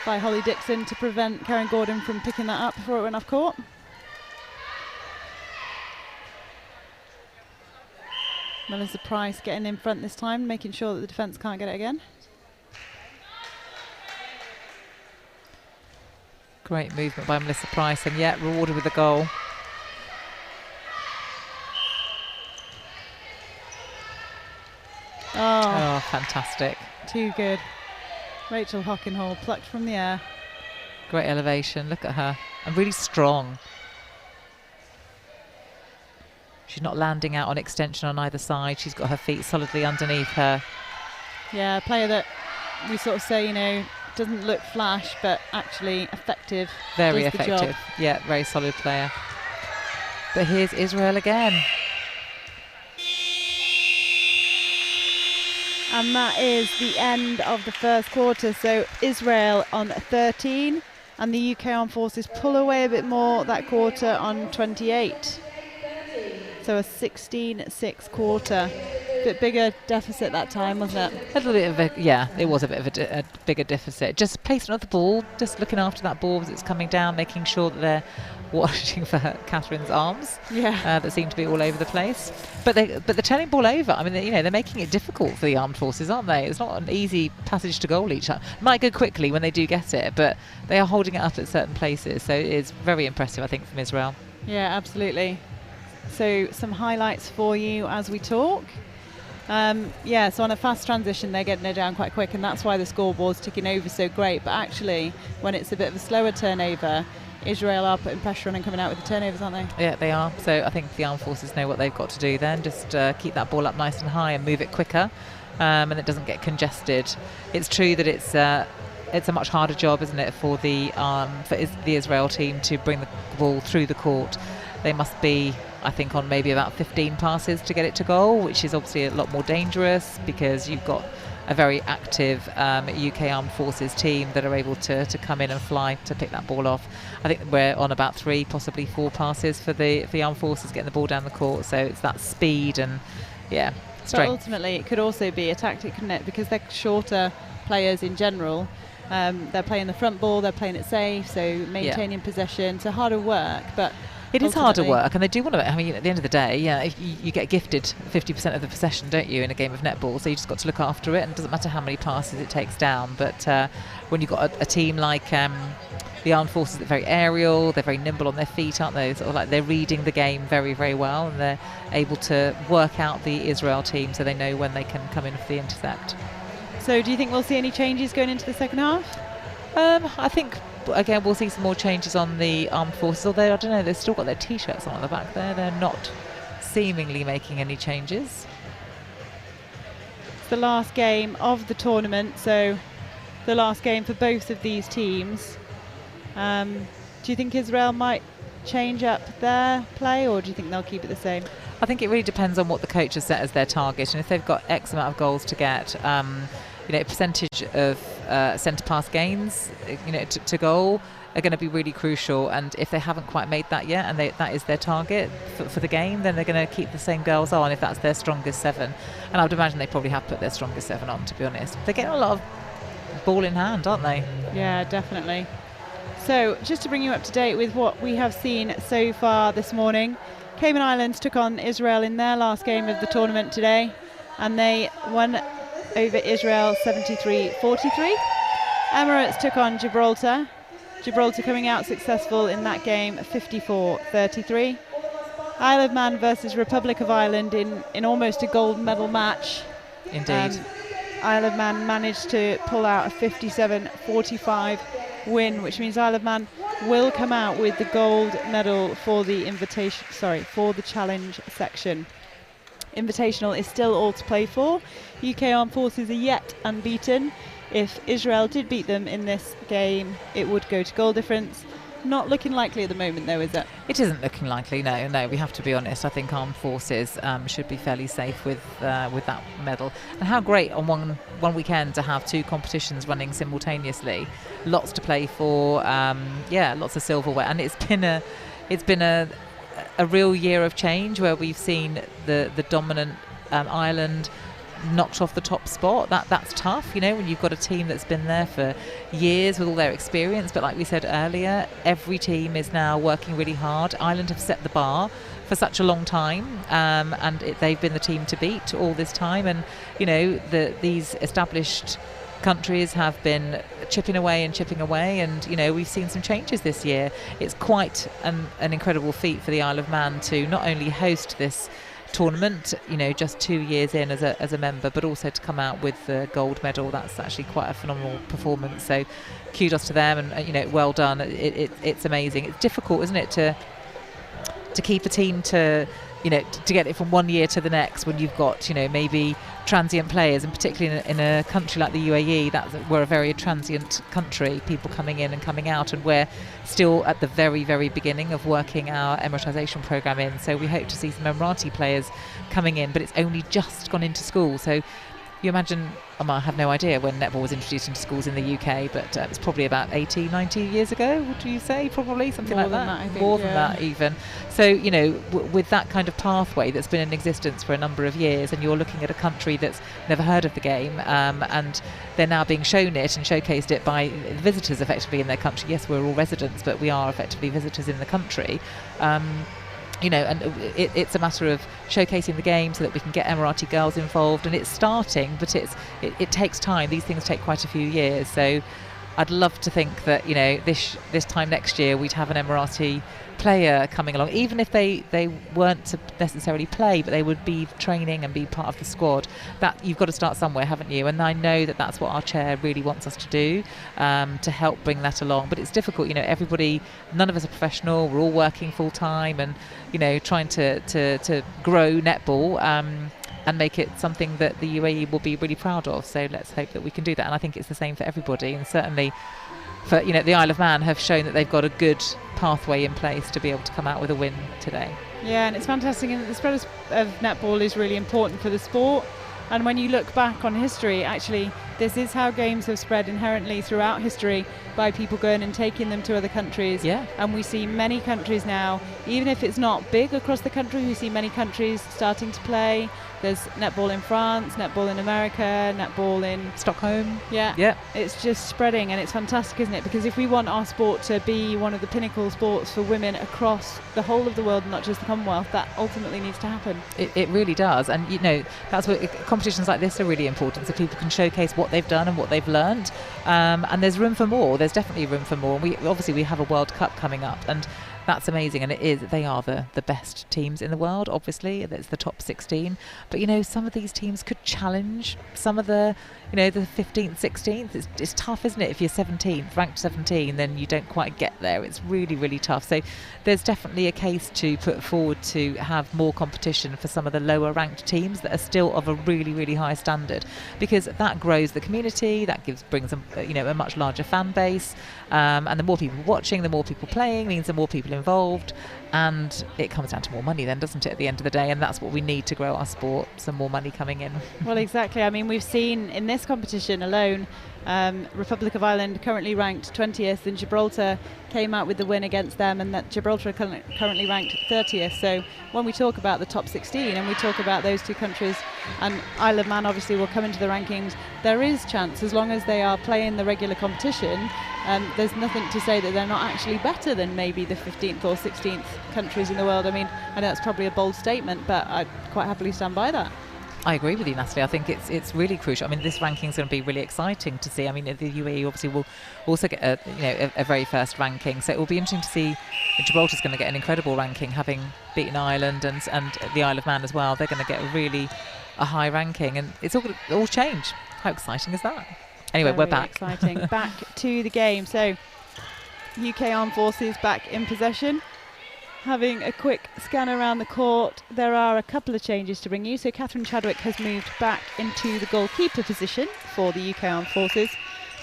by Holly Dixon to prevent Karen Gordon from picking that up before it went off court. Melissa Price getting in front this time, making sure that the defence can't get it again. Great movement by Melissa Price, and yet rewarded with a goal. Oh, fantastic. Too good. Rachel Hockenhall plucked from the air. Great elevation, look at her. And really strong. She's not landing out on extension on either side. She's got her feet solidly underneath her. Yeah, a player that we sort of say, doesn't look flash, but actually effective. Very effective. Yeah, very solid player. But here's Israel again. And that is the end of the first quarter. So Israel on 13, and the UK Armed Forces pull away a bit more that quarter on 28. So a 16-6 quarter. Bit bigger deficit that time, wasn't it? A little bit of it was a bit of a bigger deficit. Just placement of the ball, just looking after that ball as it's coming down, making sure that they're watching for Catherine's arms. Yeah. That seem to be all over the place. But they're turning ball over. I mean, they're making it difficult for the armed forces, aren't they? It's not an easy passage to goal each time. It might go quickly when they do get it, but they are holding it up at certain places. So it is very impressive, I think, from Israel. Yeah, absolutely. So some highlights for you as we talk. So on a fast transition they're getting it down quite quick, and that's why the scoreboard's ticking over so great. But actually, when it's a bit of a slower turnover, Israel are putting pressure on and coming out with the turnovers, aren't they? Yeah, they are. So I think the armed forces know what they've got to do then. Just keep that ball up nice and high and move it quicker, and it doesn't get congested. It's true that it's a much harder job, isn't it, for the Israel team to bring the ball through the court. They must be, I think, on maybe about 15 passes to get it to goal, which is obviously a lot more dangerous because you've got a very active UK Armed Forces team that are able to come in and fly to pick that ball off. I think we're on about 3, possibly 4 passes for the Armed Forces getting the ball down the court. So it's that speed and, strength. But ultimately, it could also be a tactic, couldn't it? Because they're shorter players in general. They're playing the front ball, they're playing it safe, so maintaining possession. So harder work, but it is harder work, and they do want to. I mean, at the end of the day, if you get gifted 50% of the possession, don't you, in a game of netball? So you just got to look after it, and it doesn't matter how many passes it takes down. But when you've got a team like the Armed Forces, they're very aerial, they're very nimble on their feet, aren't they? Sort of like they're reading the game very, very well, and they're able to work out the Israel team so they know when they can come in for the intercept. So do you think we'll see any changes going into the second half? I think again we'll see some more changes on the armed forces, although I don't know, they've still got their t-shirts on at the back there. They're not seemingly making any changes. It's the last game of the tournament, so the last game for both of these teams. Do you think Israel might change up their play, or do you think they'll keep it the same? I think it really depends on what the coach has set as their target, and if they've got X amount of goals to get, percentage of centre pass gains, to goal are going to be really crucial. And if they haven't quite made that yet, and that is their target for the game, then they're going to keep the same girls on if that's their strongest 7. And I would imagine they probably have put their strongest 7 on, to be honest. They're getting a lot of ball in hand, aren't they? Yeah, definitely. So just to bring you up to date with what we have seen so far this morning, Cayman Islands took on Israel in their last game of the tournament today, and they won over Israel 73-43. Emirates took on Gibraltar. Gibraltar coming out successful in that game 54-33. Isle of Man versus Republic of Ireland in almost a gold medal match. Indeed. Isle of Man managed to pull out a 57-45 win, which means Isle of Man will come out with the gold medal for the for the challenge section. Invitational is still all to play for. UK Armed Forces are yet unbeaten. If Israel did beat them in this game, it would go to goal difference. Not looking likely at the moment, though, is it? It isn't looking likely, no, we have to be honest. I think Armed Forces should be fairly safe with that medal. And how great on one weekend to have 2 competitions running simultaneously. Lots to play for, lots of silverware. And it's been a real year of change where we've seen the dominant Ireland knocked off the top spot. That's tough, when you've got a team that's been there for years with all their experience. But like we said earlier, every team is now working really hard. Ireland have set the bar for such a long time, and they've been the team to beat all this time. And these established countries have been chipping away, and we've seen some changes this year. It's quite an incredible feat for the Isle of Man to not only host this tournament, just 2 years in as a member, but also to come out with the gold medal. That's actually quite a phenomenal performance. So kudos to them, and well done. It's amazing. It's difficult, isn't it, to keep a team to get it from one year to the next when you've got maybe transient players, and particularly in a country like the UAE, we're a very transient country, people coming in and coming out, and we're still at the very, very beginning of working our Emiratisation programme in. So we hope to see some Emirati players coming in, but it's only just gone into school. So you imagine, I have no idea when netball was introduced into schools in the UK, but it's probably about 80, 90 years ago, would you say? Probably something like that. I think, more than that even. So, with that kind of pathway that's been in existence for a number of years, and you're looking at a country that's never heard of the game, and they're now being shown it and showcased it by visitors effectively in their country. Yes, we're all residents, but we are effectively visitors in the country. And it's a matter of showcasing the game so that we can get Emirati girls involved, and it's starting, but it takes time. These things take quite a few years. So I'd love to think that this time next year we'd have an Emirati player coming along, even if they weren't to necessarily play, but they would be training and be part of the squad. That you've got to start somewhere, haven't you? And I know that that's what our chair really wants us to do, to help bring that along. But it's difficult, everybody, none of us are professional, we're all working full time, and trying to grow netball and make it something that the UAE will be really proud of. So let's hope that we can do that. And I think it's the same for everybody, and certainly for the Isle of Man have shown that they've got a good pathway in place to be able to come out with a win today. Yeah, and it's fantastic, and the spread of netball is really important for the sport. And when you look back on history, actually this is how games have spread inherently throughout history, by people going and taking them to other countries. Yeah. And we see many countries now, even if it's not big across the country, we see many countries starting to play. There's netball in France, netball in America, netball in Stockholm. Yeah. It's just spreading, and it's fantastic, isn't it? Because if we want our sport to be one of the pinnacle sports for women across the whole of the world, not just the Commonwealth, that ultimately needs to happen. It really does. And that's what competitions like this are really important, so people can showcase what they've done and what they've learned. And there's room for more. There's definitely room for more. We have a World Cup coming up, and That's amazing, and it is. They are the best teams in the world, obviously. It's the top 16. But, you know, some of these teams could challenge some of the, you know, the 15th, 16th. It's tough, isn't it? If you're 17th, ranked 17, then you don't quite get there. It's really, really tough. So there's definitely a case to put forward to have more competition for some of the lower ranked teams that are still of a really, really high standard, because that grows the community, that brings a much larger fan base, and the more people watching, the more people playing, means the more people involved, and it comes down to more money then, doesn't it, at the end of the day? And that's what we need to grow our sport, some more money coming in. Well, exactly. I mean, we've seen in this competition alone, Republic of Ireland currently ranked 20th, and Gibraltar came out with the win against them, and that Gibraltar are currently ranked 30th. So when we talk about the top 16 and we talk about those two countries, and Isle of Man obviously will come into the rankings, there is chance, as long as they are playing the regular competition. There's nothing to say that they're not actually better than maybe the 15th or 16th countries in the world. I mean, I know that's probably a bold statement, but I'd quite happily stand by that. I agree with you, Natalie. I think it's really crucial. I mean, this ranking is going to be really exciting to see. I mean, the UAE obviously will also get a very first ranking, so it will be interesting to see. Gibraltar's going to get an incredible ranking, having beaten Ireland and the Isle of Man as well. They're going to get a high ranking, and it's all going to all change. How exciting is that? Anyway, Very we're back. Exciting. Back to the game. So, UK Armed Forces back in possession. Having a quick scan around the court, there are a couple of changes to bring you. So Catherine Chadwick has moved back into the goalkeeper position for the UK Armed Forces.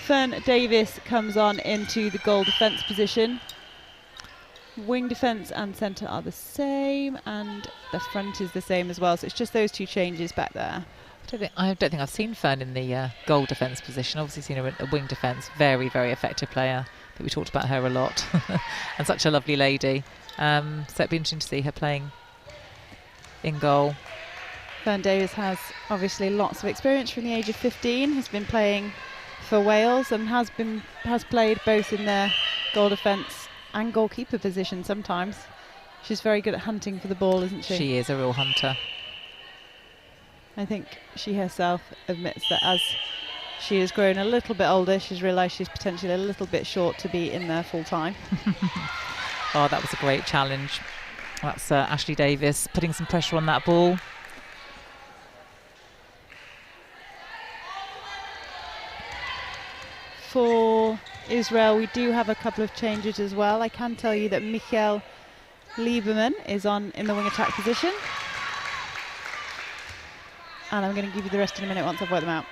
Fern Davis comes on into the goal defence position. Wing defence and centre are the same, and the front is the same as well. So it's just those two changes back there. I don't think I've seen Fern in the goal defence position. Obviously seen her in a wing defence. Very, very effective player. I think we talked about her a lot. And such a lovely lady. So it'd be interesting to see her playing in goal. Fern Davis has obviously lots of experience from the age of 15, has been playing for Wales and has played both in their goal defence and goalkeeper position sometimes. She's very good at hunting for the ball, isn't she? She is a real hunter. I think she herself admits that as she has grown a little bit older, she's realised she's potentially a little bit short to be in there full time. Oh, that was a great challenge. That's Ashley Davis putting some pressure on that ball. For Israel, we do have a couple of changes as well. I can tell you that Michael Lieberman is in the wing attack position. And I'm going to give you the rest in a minute once I've worked them out.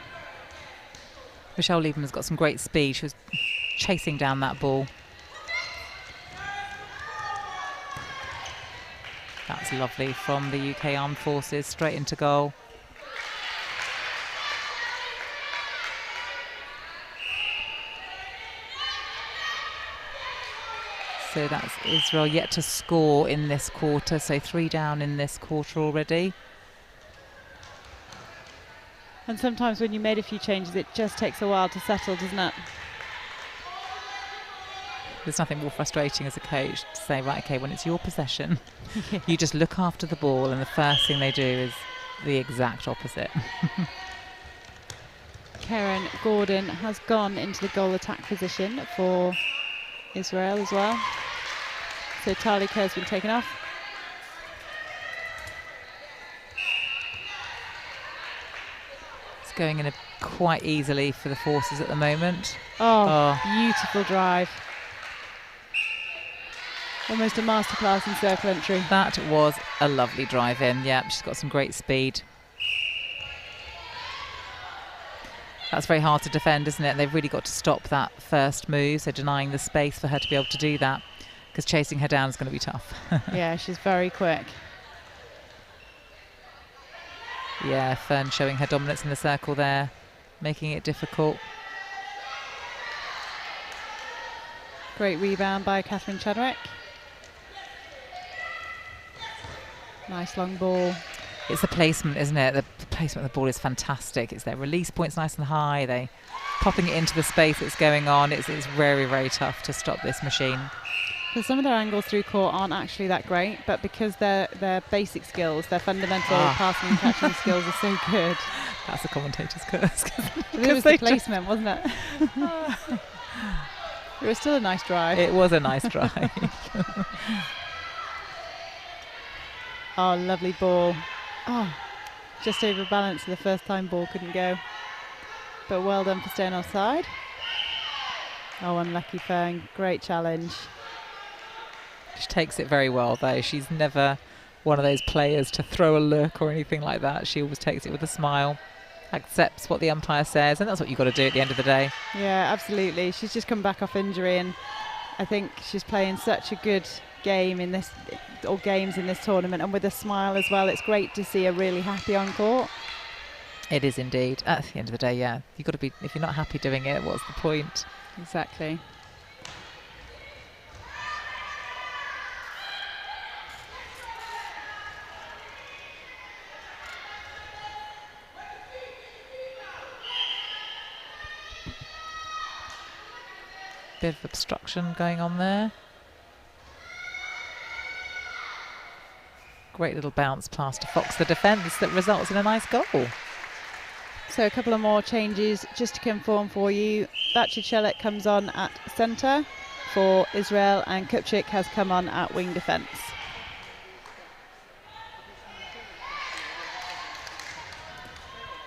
Michelle Lieberman's got some great speed. She was chasing down that ball. That's lovely from the UK Armed Forces, straight into goal. So that's Israel yet to score in this quarter, so 3 down in this quarter already. And sometimes when you made a few changes, it just takes a while to settle, doesn't it? There's nothing more frustrating as a coach to say, right, okay, when it's your possession, you just look after the ball, and the first thing they do is the exact opposite. Karen Gordon has gone into the goal attack position for Israel as well. So Tali Kerr's been taken off. It's going in quite easily for the Forces at the moment. Oh, beautiful drive. Almost a masterclass in circle entry. That was a lovely drive in. Yeah, she's got some great speed. That's very hard to defend, isn't it? They've really got to stop that first move, so denying the space for her to be able to do that, because chasing her down is going to be tough. Yeah, she's very quick. Yeah, Fern showing her dominance in the circle there, making it difficult. Great rebound by Catherine Chadwick. Nice long ball. It's the placement, isn't it? The placement of the ball is fantastic. It's their release points nice and high. They popping it into the space that's going on. It's very, very tough to stop this machine. Because some of their angles through court aren't actually that great, but because their basic skills, their fundamental passing and catching skills are so good. That's a commentator's curse. It was the placement, wasn't it? It was still a nice drive. It was a nice drive. Oh, lovely ball. Oh, just overbalanced the first time ball couldn't go. But well done for staying offside. Oh, unlucky Fern. Great challenge. She takes it very well, though. She's never one of those players to throw a look or anything like that. She always takes it with a smile, accepts what the umpire says, and that's what you've got to do at the end of the day. Yeah, absolutely. She's just come back off injury, and I think she's playing such a good game in this, or games in this tournament, and with a smile as well. It's great to see her really happy on court. It is indeed. At the end of the day, yeah, you've got to be. If you're not happy doing it, what's the point? Exactly. Bit of obstruction going on there. Great little bounce past to Fox, the defence, that results in a nice goal. So a couple of more changes just to confirm for you. Chadwick comes on at centre for Israel, and Chadwick has come on at wing defence.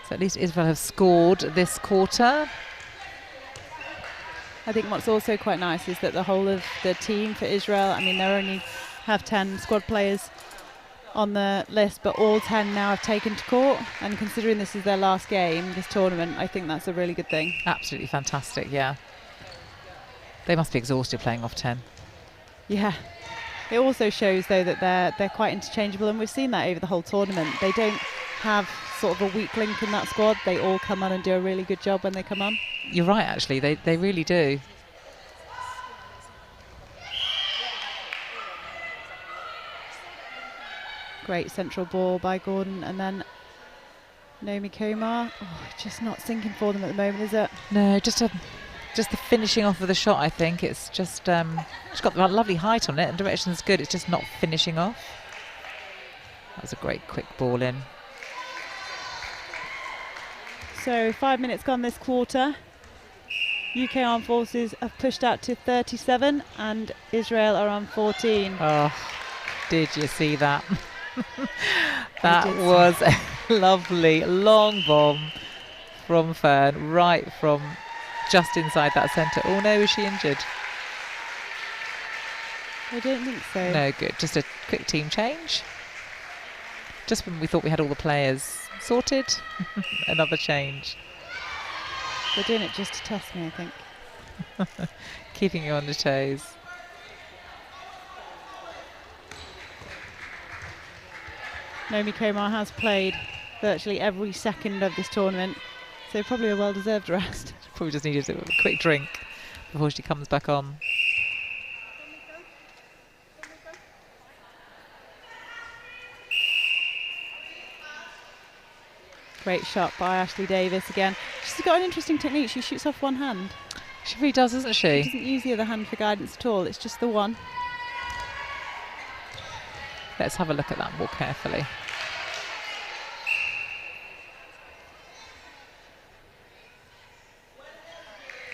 So at least Israel have scored this quarter. I think what's also quite nice is that the whole of the team for Israel, I mean, they only have 10 squad players on the list, but all 10 now have taken to court, and considering this is their last game, this tournament, I think that's a really good thing. Absolutely fantastic, yeah. They must be exhausted playing off 10. Yeah. It also shows, though, that they're quite interchangeable, and we've seen that over the whole tournament. They don't have sort of a weak link in that squad. They all come on and do a really good job when they come on. You're right, actually. They really do. Great central ball by Gordon, and then Naomi Komar. Oh, just not sinking for them at the moment, is it? No, just the finishing off of the shot, I think. It's just, she's got the lovely height on it, and direction's good. It's just not finishing off. That was a great quick ball in. So 5 minutes gone this quarter. UK Armed Forces have pushed out to 37, and Israel are on 14. Oh, did you see that? That was a lovely long bomb from Fern, right from just inside that centre. Oh no, is she injured? I don't think so. No, good. Just a quick team change. Just when we thought we had all the players sorted, another change. They're doing it just to test me, I think. Keeping you on the toes. Naomi Komar has played virtually every second of this tournament, so probably a well-deserved rest. Probably just needed a quick drink before she comes back on. Great shot by Ashley Davis again. She's got an interesting technique. She shoots off one hand. She really does, doesn't she? She doesn't use the other hand for guidance at all. It's just the one. Let's have a look at that more carefully.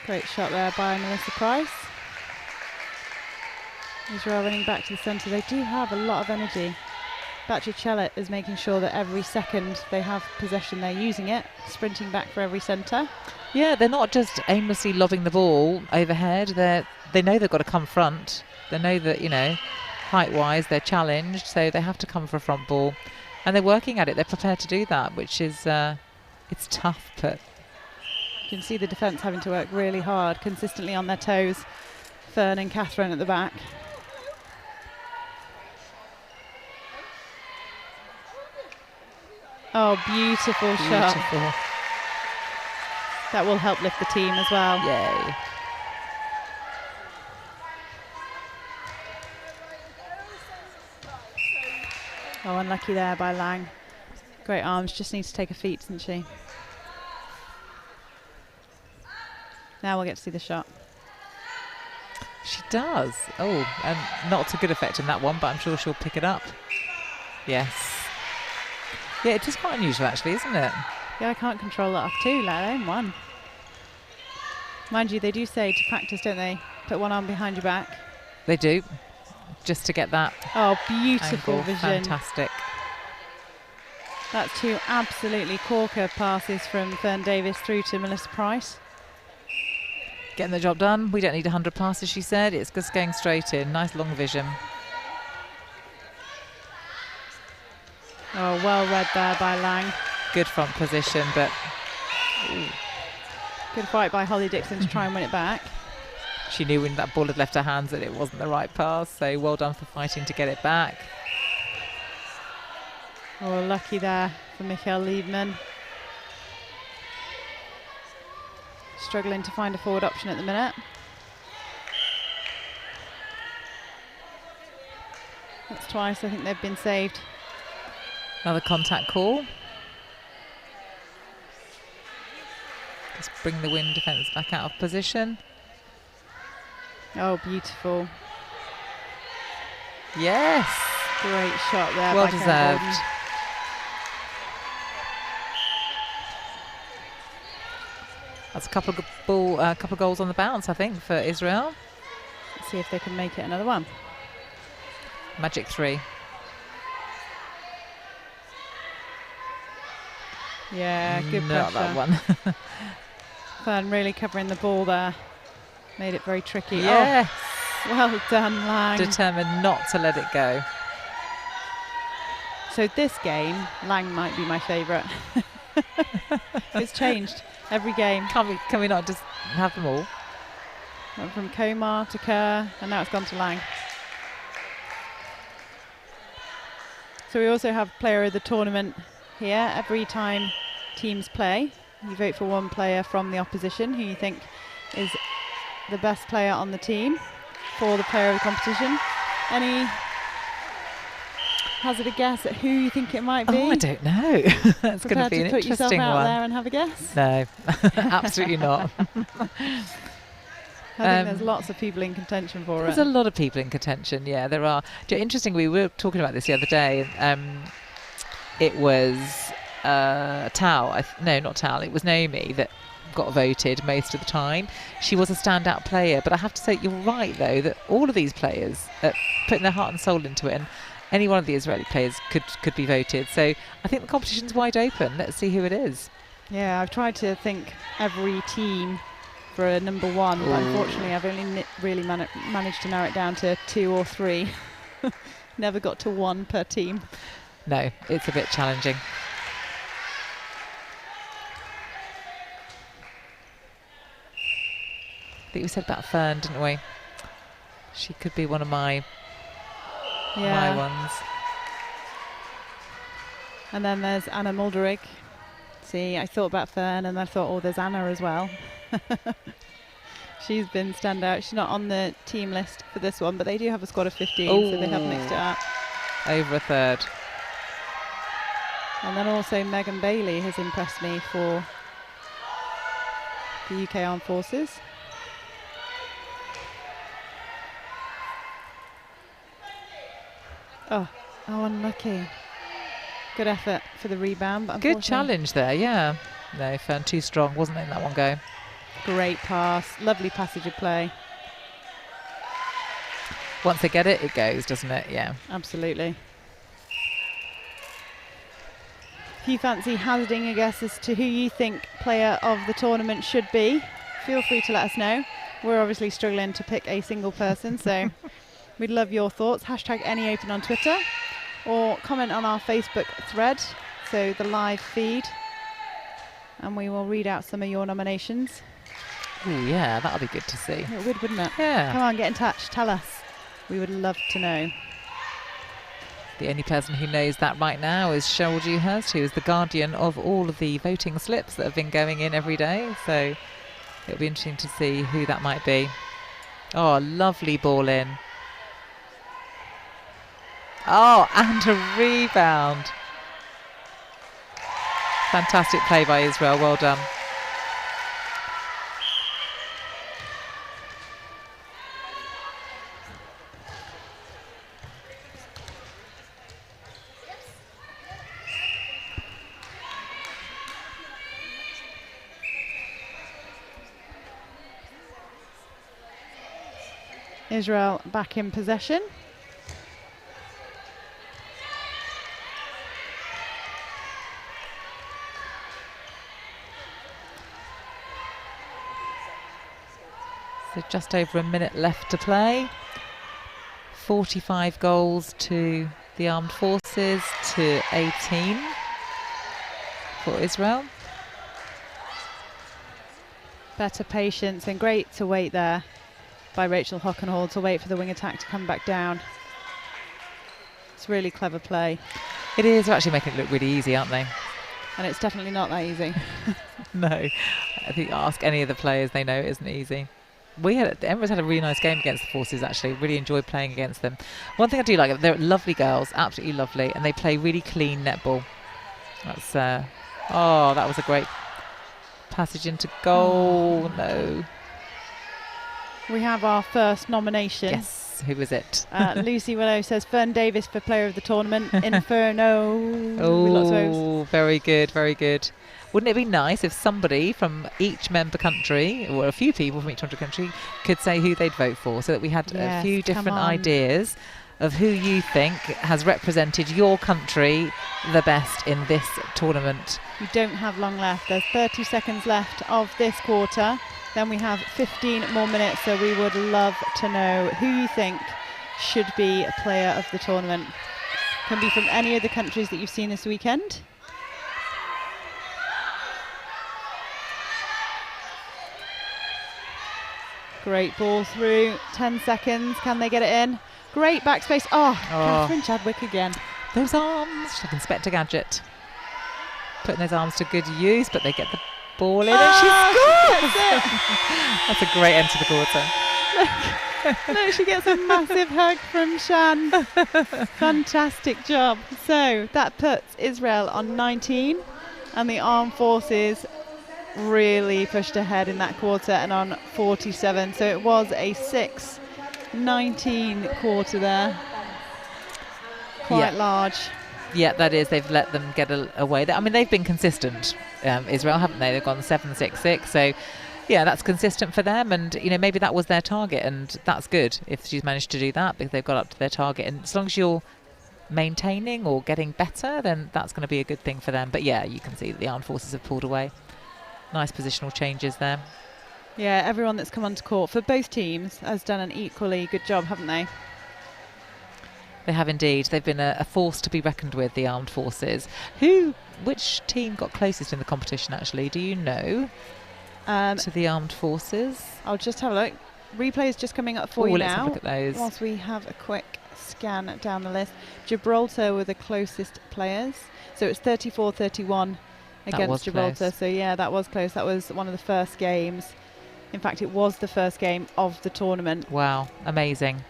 Great shot there by Melissa Price. Israel running back to the centre. They do have a lot of energy. Chadwick is making sure that every second they have possession, they're using it, sprinting back for every centre. Yeah, they're not just aimlessly lobbing the ball overhead. They know they've got to come front. They know that, you know, height-wise they're challenged, so they have to come for a front ball. And they're working at it. They're prepared to do that, which is, it's tough, but... You can see the defence having to work really hard, consistently on their toes. Fern and Catherine at the back. Oh, beautiful shot. That will help lift the team as well. Yay. Oh, unlucky there by Lang. Great arms, just needs to take her feet, doesn't she? Now we'll get to see the shot. She does. Oh, and not to good effect in that one, but I'm sure she'll pick it up. Yes. Yeah, it is quite unusual actually, isn't it? Yeah, I can't control that off two, let alone one. Mind you, they do say to practice, don't they? Put one arm behind your back. They do, just to get that. Oh, beautiful angle. vision. Fantastic. That's 2 absolutely corker passes from Fern Davis through to Melissa Price. Getting the job done. We don't need 100 passes, she said. It's just going straight in. Nice long vision. Oh, well read there by Lang. Good front position, but good fight by Holly Dixon to try and win it back. She knew when that ball had left her hands that it wasn't the right pass, so well done for fighting to get it back. Oh, lucky there for Michael Liebman. Struggling to find a forward option at the minute. That's twice I think they've been saved. Another contact call. Just bring the wind defence back out of position. Oh, beautiful. Yes. Great shot there. Well by Karen deserved. Gordon. That's a couple of goals on the bounce, I think, for Israel. Let's see if they can make it another one. Magic 3. Yeah, good Not pressure. that one. Fern really covering the ball there. Made it very tricky. Yes. Oh, well done, Lang. Determined not to let it go. So this game, Lang might be my favourite. It's changed every game. Can we not just have them all? Went from Komar to Kerr, and now it's gone to Lang. So we also have player of the tournament here. Every time teams play, you vote for one player from the opposition who you think is the best player on the team for the player of the competition. Any hazard a guess at who you think it might be? Oh, I don't know. That's going to be an put yourself interesting out one. there and have a guess? No, absolutely not. I think there's lots of people in contention for There's it. a lot of people in contention, yeah, there are. Interesting, we were talking about this the other day. It was Tal, no, not Tal, it was Naomi that got voted most of the time. She was a standout player, but I have to say, you're right, though, that all of these players are putting their heart and soul into it, and any one of the Israeli players could be voted. So I think the competition's wide open. Let's see who it is. Yeah, I've tried to think every team for a number one, but unfortunately I've only really managed to narrow it down to 2 or 3. Never got to 1 per team. No, it's a bit challenging. I think we said about Fern, didn't we? She could be one of my ones. And then there's Anna Mulderig. See, I thought about Fern and I thought, oh, there's Anna as well. She's been standout. She's not on the team list for this one, but they do have a squad of 15, so they have mixed it up. Over a third. And then also Megan Bailey has impressed me for the UK Armed Forces. Oh, unlucky. Good effort for the rebound, but good challenge there, yeah. No, Fern too strong, wasn't letting that one go. Great pass, lovely passage of play. Once they get it, it goes, doesn't it? Yeah. Absolutely. If you fancy hazarding a guess as to who you think player of the tournament should be, feel free to let us know. We're obviously struggling to pick a single person, so we'd love your thoughts. Hashtag AnyOpen on Twitter, or comment on our Facebook thread, so the live feed, and we will read out some of your nominations. Ooh, yeah, that'll be good to see. It would, wouldn't it? Yeah. Come on, get in touch. Tell us. We would love to know. The only person who knows that right now is Cheryl Dewhurst, who is the guardian of all of the voting slips that have been going in every day. So it'll be interesting to see who that might be. Oh, lovely ball in. Oh, and a rebound. Fantastic play by Israel. Well done. Israel back in possession. So just over a minute left to play. 45 goals to the Armed Forces to 18 for Israel. Better patience, and great to wait there by Rachel Hockenhall to wait for the wing attack to come back down. It's really clever play. It is. They're actually making it look really easy, aren't they? And it's definitely not that easy. No. I think ask any of the players, they know it isn't easy. Emirates had a really nice game against the Forces, actually. Really enjoyed playing against them. One thing I do like, they're lovely girls, absolutely lovely, and they play really clean netball. That's oh, that was a great passage into goal. No. We have our first nomination. Yes, who was it? Lucy Willow says Fern Davis for player of the tournament. Inferno. Oh, Lots very good, very good. Wouldn't it be nice if somebody from each member country, or a few people from each member country, could say who they'd vote for, so that we had a few different ideas of who you think has represented your country the best in this tournament. We don't have long left. There's 30 seconds left of this quarter. Then we have 15 more minutes, so we would love to know who you think should be a player of the tournament. Can be from any of the countries that you've seen this weekend. Great ball through, 10 seconds, can they get it in? Great backspace, Catherine Chadwick again. Those arms, she's like Inspector Gadget. Putting those arms to good use, but they get the ball in and she scores! That's a great end to the quarter. Look, she gets a massive hug from Shan. Fantastic job. So that puts Israel on 19 and the Armed Forces really pushed ahead in that quarter and on 47. So it was a 6-19 quarter there. Quite large. Yeah, that is. They've let them get away. I mean, they've been consistent, Israel, haven't they? They've gone 7-6-6. So, yeah, that's consistent for them. And, you know, maybe that was their target. And that's good if she's managed to do that, because they've got up to their target. And as long as you're maintaining or getting better, then that's going to be a good thing for them. But, yeah, you can see that the Armed Forces have pulled away. Nice positional changes there. Yeah, everyone that's come onto court for both teams has done an equally good job, haven't they? They have indeed. They've been a force to be reckoned with, the Armed Forces. Which team got closest in the competition, actually? Do you know? To the Armed Forces? I'll just have a look. Replay is just coming up for you let's now. Have a look at those. Whilst we have a quick scan down the list. Gibraltar were the closest players. So it's 34-31 against Gibraltar. Close. So, yeah, that was close. That was one of the first games. In fact, it was the first game of the tournament. Wow, amazing.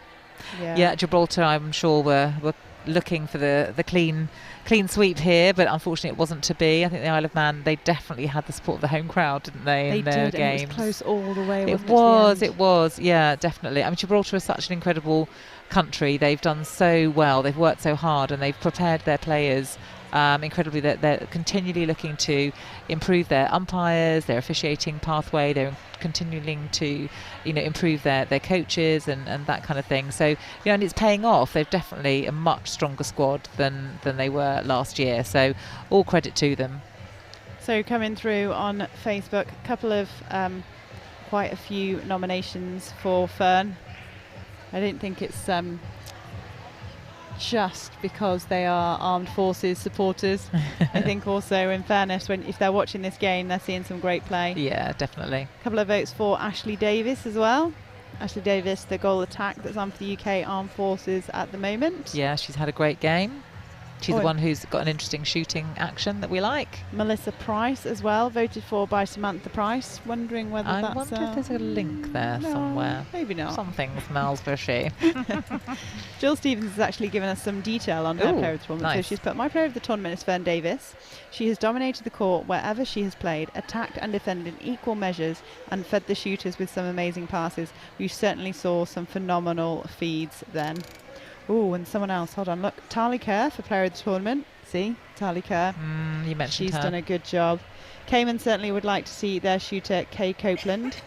Yeah, Gibraltar, I'm sure, were looking for the clean sweep here, but unfortunately it wasn't to be. I think the Isle of Man, they definitely had the support of the home crowd, didn't they, in their games? It was close all the way, It was, yeah, definitely. I mean, Gibraltar is such an incredible country. They've done so well, they've worked so hard, and they've prepared their players incredibly. They're continually looking to improve their umpires, their officiating pathway. They're continuing to, improve their coaches and that kind of thing. So, and it's paying off. They've definitely a much stronger squad than they were last year. So, all credit to them. So, coming through on Facebook, a couple of quite a few nominations for Fern. I don't think it's just because they are Armed Forces supporters. I think also, in fairness, if they're watching this game, they're seeing some great play. Yeah, definitely. A couple of votes for Ashley Davis as well. Ashley Davis, the goal attack that's on for the UK Armed Forces at the moment. Yeah, she's had a great game. She's the one who's got an interesting shooting action that we like. Melissa Price as well, voted for by Samantha Price. Wondering whether I wonder if there's a link there somewhere. Maybe not. Something smells fishy. Jill Stevens has actually given us some detail on her player of the tournament. Nice. So she's put, my player of the tournament is Fern Davis. She has dominated the court wherever she has played, attacked and defended in equal measures, and fed the shooters with some amazing passes. We certainly saw some phenomenal feeds then. Oh, and someone else. Hold on, look. Tali Kerr for player of the tournament. See, Tali Kerr. You mentioned She's her. done a good job. Cayman certainly would like to see their shooter Kay Copeland.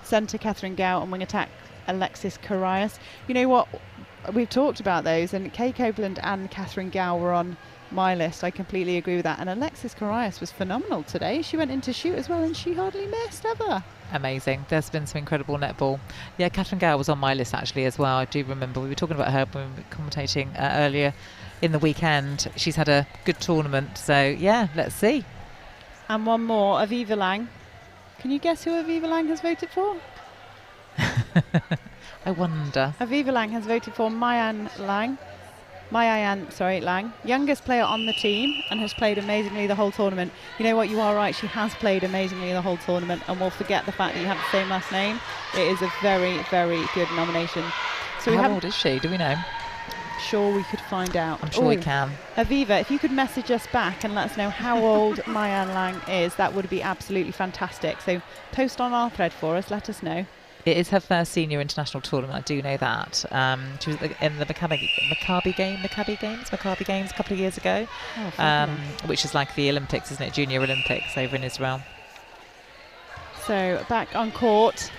Centre Catherine Gow and wing attack Alexis Carias. You know what? We've talked about those, and Kay Copeland and Catherine Gow were on my list. I completely agree with that. And Alexis Carias was phenomenal today. She went into shoot as well, and she hardly missed ever. Amazing. There's been some incredible netball. Yeah, Catherine Gow was on my list actually as well. I do remember we were talking about her when we were commentating earlier in the weekend. She's had a good tournament, so yeah, let's see. And one more, Aviva Lang. Can you guess who Aviva Lang has voted for? I wonder. Aviva Lang has voted for Mayan Lang, youngest player on the team, and has played amazingly the whole tournament. You know what, you are right, she has played amazingly the whole tournament, and we'll forget the fact that you have the same last name. It is a very, very good nomination. So how old is she? Do we know? Sure, we could find out. I'm sure we can. Aviva, if you could message us back and let us know how old Mayan Lang is, that would be absolutely fantastic. So post on our thread for us, let us know. It is her first senior international tournament, I do know that. She was in the Maccabi Games a couple of years ago, which is like the Olympics, isn't it? Junior Olympics over in Israel. So back on court.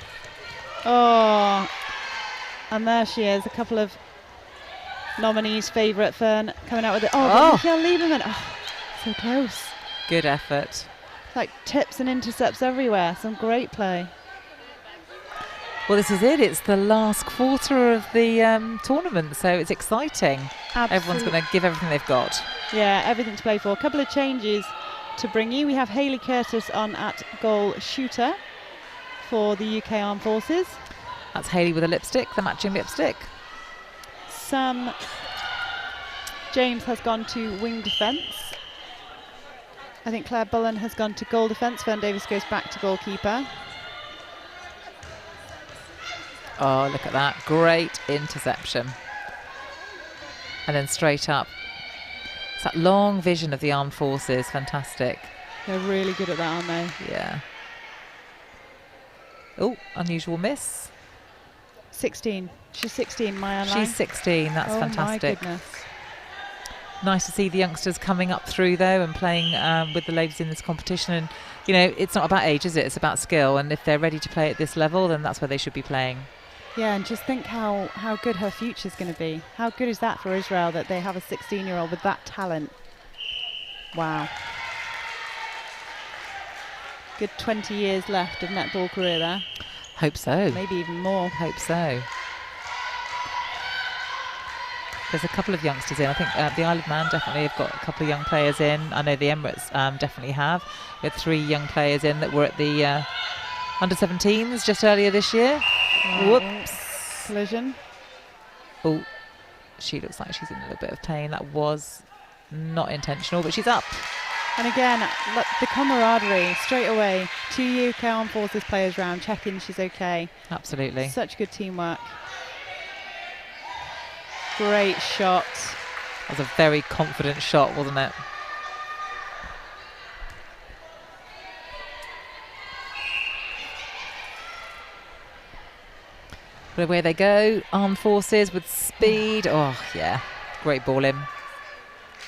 Oh, and there she is, a couple of nominees' favourite, Fern, coming out with it. Michael Lieberman. Oh, so close. Good effort. Like tips and intercepts everywhere. Some great play. Well, this is it. It's the last quarter of the tournament, so it's exciting. Absolutely. Everyone's going to give everything they've got. Yeah, everything to play for. A couple of changes to bring you. We have Hayley Curtis on at goal shooter for the UK Armed Forces. That's Hayley with a lipstick, the matching lipstick. Sam James has gone to wing defence. I think Claire Bullen has gone to goal defence. Fern Davis goes back to goalkeeper. Oh, look at that. Great interception. And then straight up. It's that long vision of the armed forces. Fantastic. They're really good at that, aren't they? Yeah. Oh, unusual miss. 16. She's 16, Maya Lang. She's 16. That's fantastic. My goodness. Nice to see the youngsters coming up through, though, and playing with the ladies in this competition. And, you know, it's not about age, is it? It's about skill. And if they're ready to play at this level, then that's where they should be playing. Yeah, and just think how good her future's going to be. How good is that for Israel, that they have a 16-year-old with that talent? Wow. Good 20 years left of netball career there. Hope so. Maybe even more. Hope so. There's a couple of youngsters in. I think the Isle of Man definitely have got a couple of young players in. I know the Emirates definitely have. We had 3 young players in that were at the under-17s just earlier this year. Whoops. Collision. Oh, she looks like she's in a little bit of pain. That was not intentional, but she's up. And again, look, the camaraderie straight away. 2 UK Armed Forces players round, checking she's okay. Absolutely. Such good teamwork. Great shot. That was a very confident shot, wasn't it? But away they go. Armed Forces with speed. Oh, yeah. Great ball in.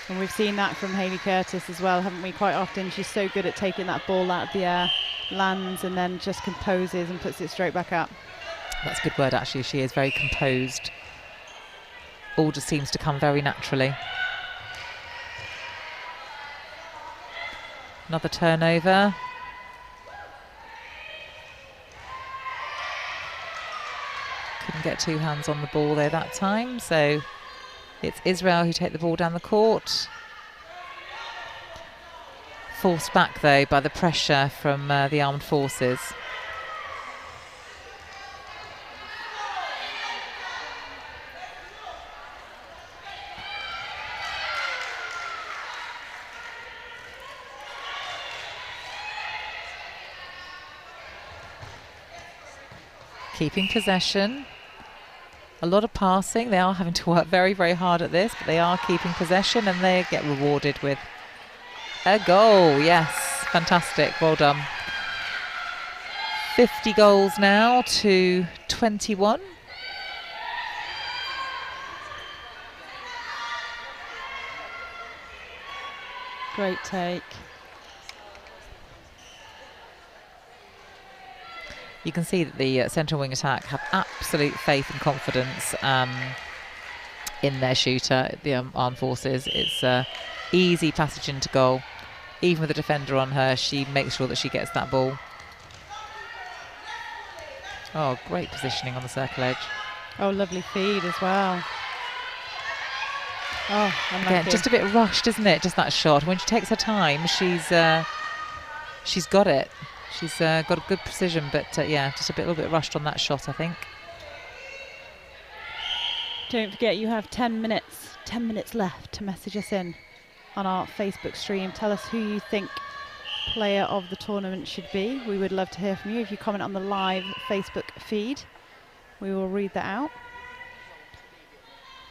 And we've seen that from Hayley Curtis as well, haven't we? Quite often she's so good at taking that ball out of the air, lands and then just composes and puts it straight back up. That's a good word, actually. She is very composed. All just seems to come very naturally. Another turnover. Couldn't get 2 hands on the ball there that time, so it's Israel who take the ball down the court. Forced back, though, by the pressure from the Armed Forces. Keeping possession. A lot of passing. They are having to work very, very hard at this, but they are keeping possession and they get rewarded with a goal. Yes, fantastic. Well done. 50 goals now to 21. Great take. you can see that the central wing attack have absolute faith and confidence in their shooter, the armed forces. It's easy passage into goal. Even with a defender on her, she makes sure that she gets that ball. Oh, great positioning on the circle edge. Oh, lovely feed as well. Oh, unlucky. Again, just a bit rushed, isn't it? Just that shot. When she takes her time, she's got it. She's got a good precision, but yeah, just a little bit rushed on that shot, I think. Don't forget, you have 10 minutes left to message us in on our Facebook stream. Tell us who you think player of the tournament should be. We would love to hear from you. If you comment on the live Facebook feed, we will read that out.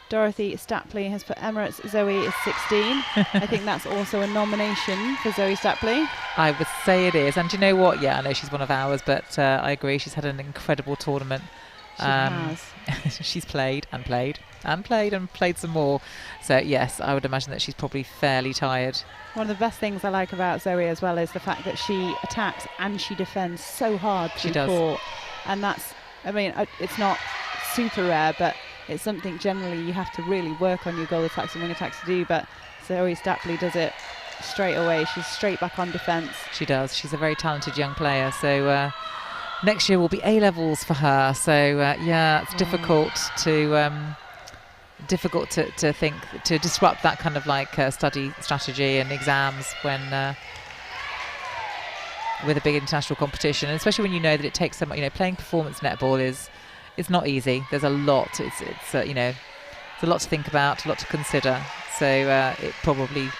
Dorothy Stapley has put Emirates. Zoe is 16. I think that's also a nomination for Zoe Stapley. I would say it is. And do you know what? Yeah, I know she's one of ours, but I agree. She's had an incredible tournament. She has. She's played and played and played and played some more. So, yes, I would imagine that she's probably fairly tired. One of the best things I like about Zoe as well is the fact that she attacks and she defends so hard through court. And that's, I mean, it's not super rare, but it's something generally you have to really work on your goal attacks and wing attacks to do. But Zoe Stapley does it straight away. She's straight back on defence. She does. She's a very talented young player. So next year will be A-levels for her. So yeah, it's difficult to think to disrupt that kind of like study strategy and exams when with a big international competition, and especially when you know that it takes so much. You know, playing performance netball it's not easy. There's a lot. It's you know, it's a lot to think about, a lot to consider. So it probably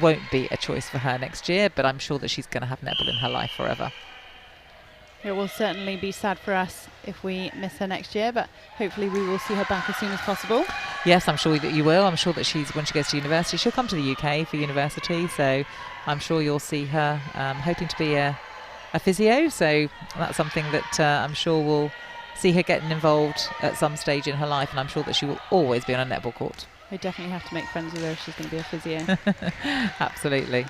won't be a choice for her next year, but I'm sure that she's going to have netball in her life forever. It will certainly be sad for us if we miss her next year, but hopefully we will see her back as soon as possible. Yes, I'm sure that you will. I'm sure that when she goes to university, she'll come to the UK for university, so I'm sure you'll see her hoping to be a physio. So that's something that I'm sure we'll see her getting involved at some stage in her life, and I'm sure that she will always be on a netball court. We definitely have to make friends with her if she's going to be a physio. Absolutely.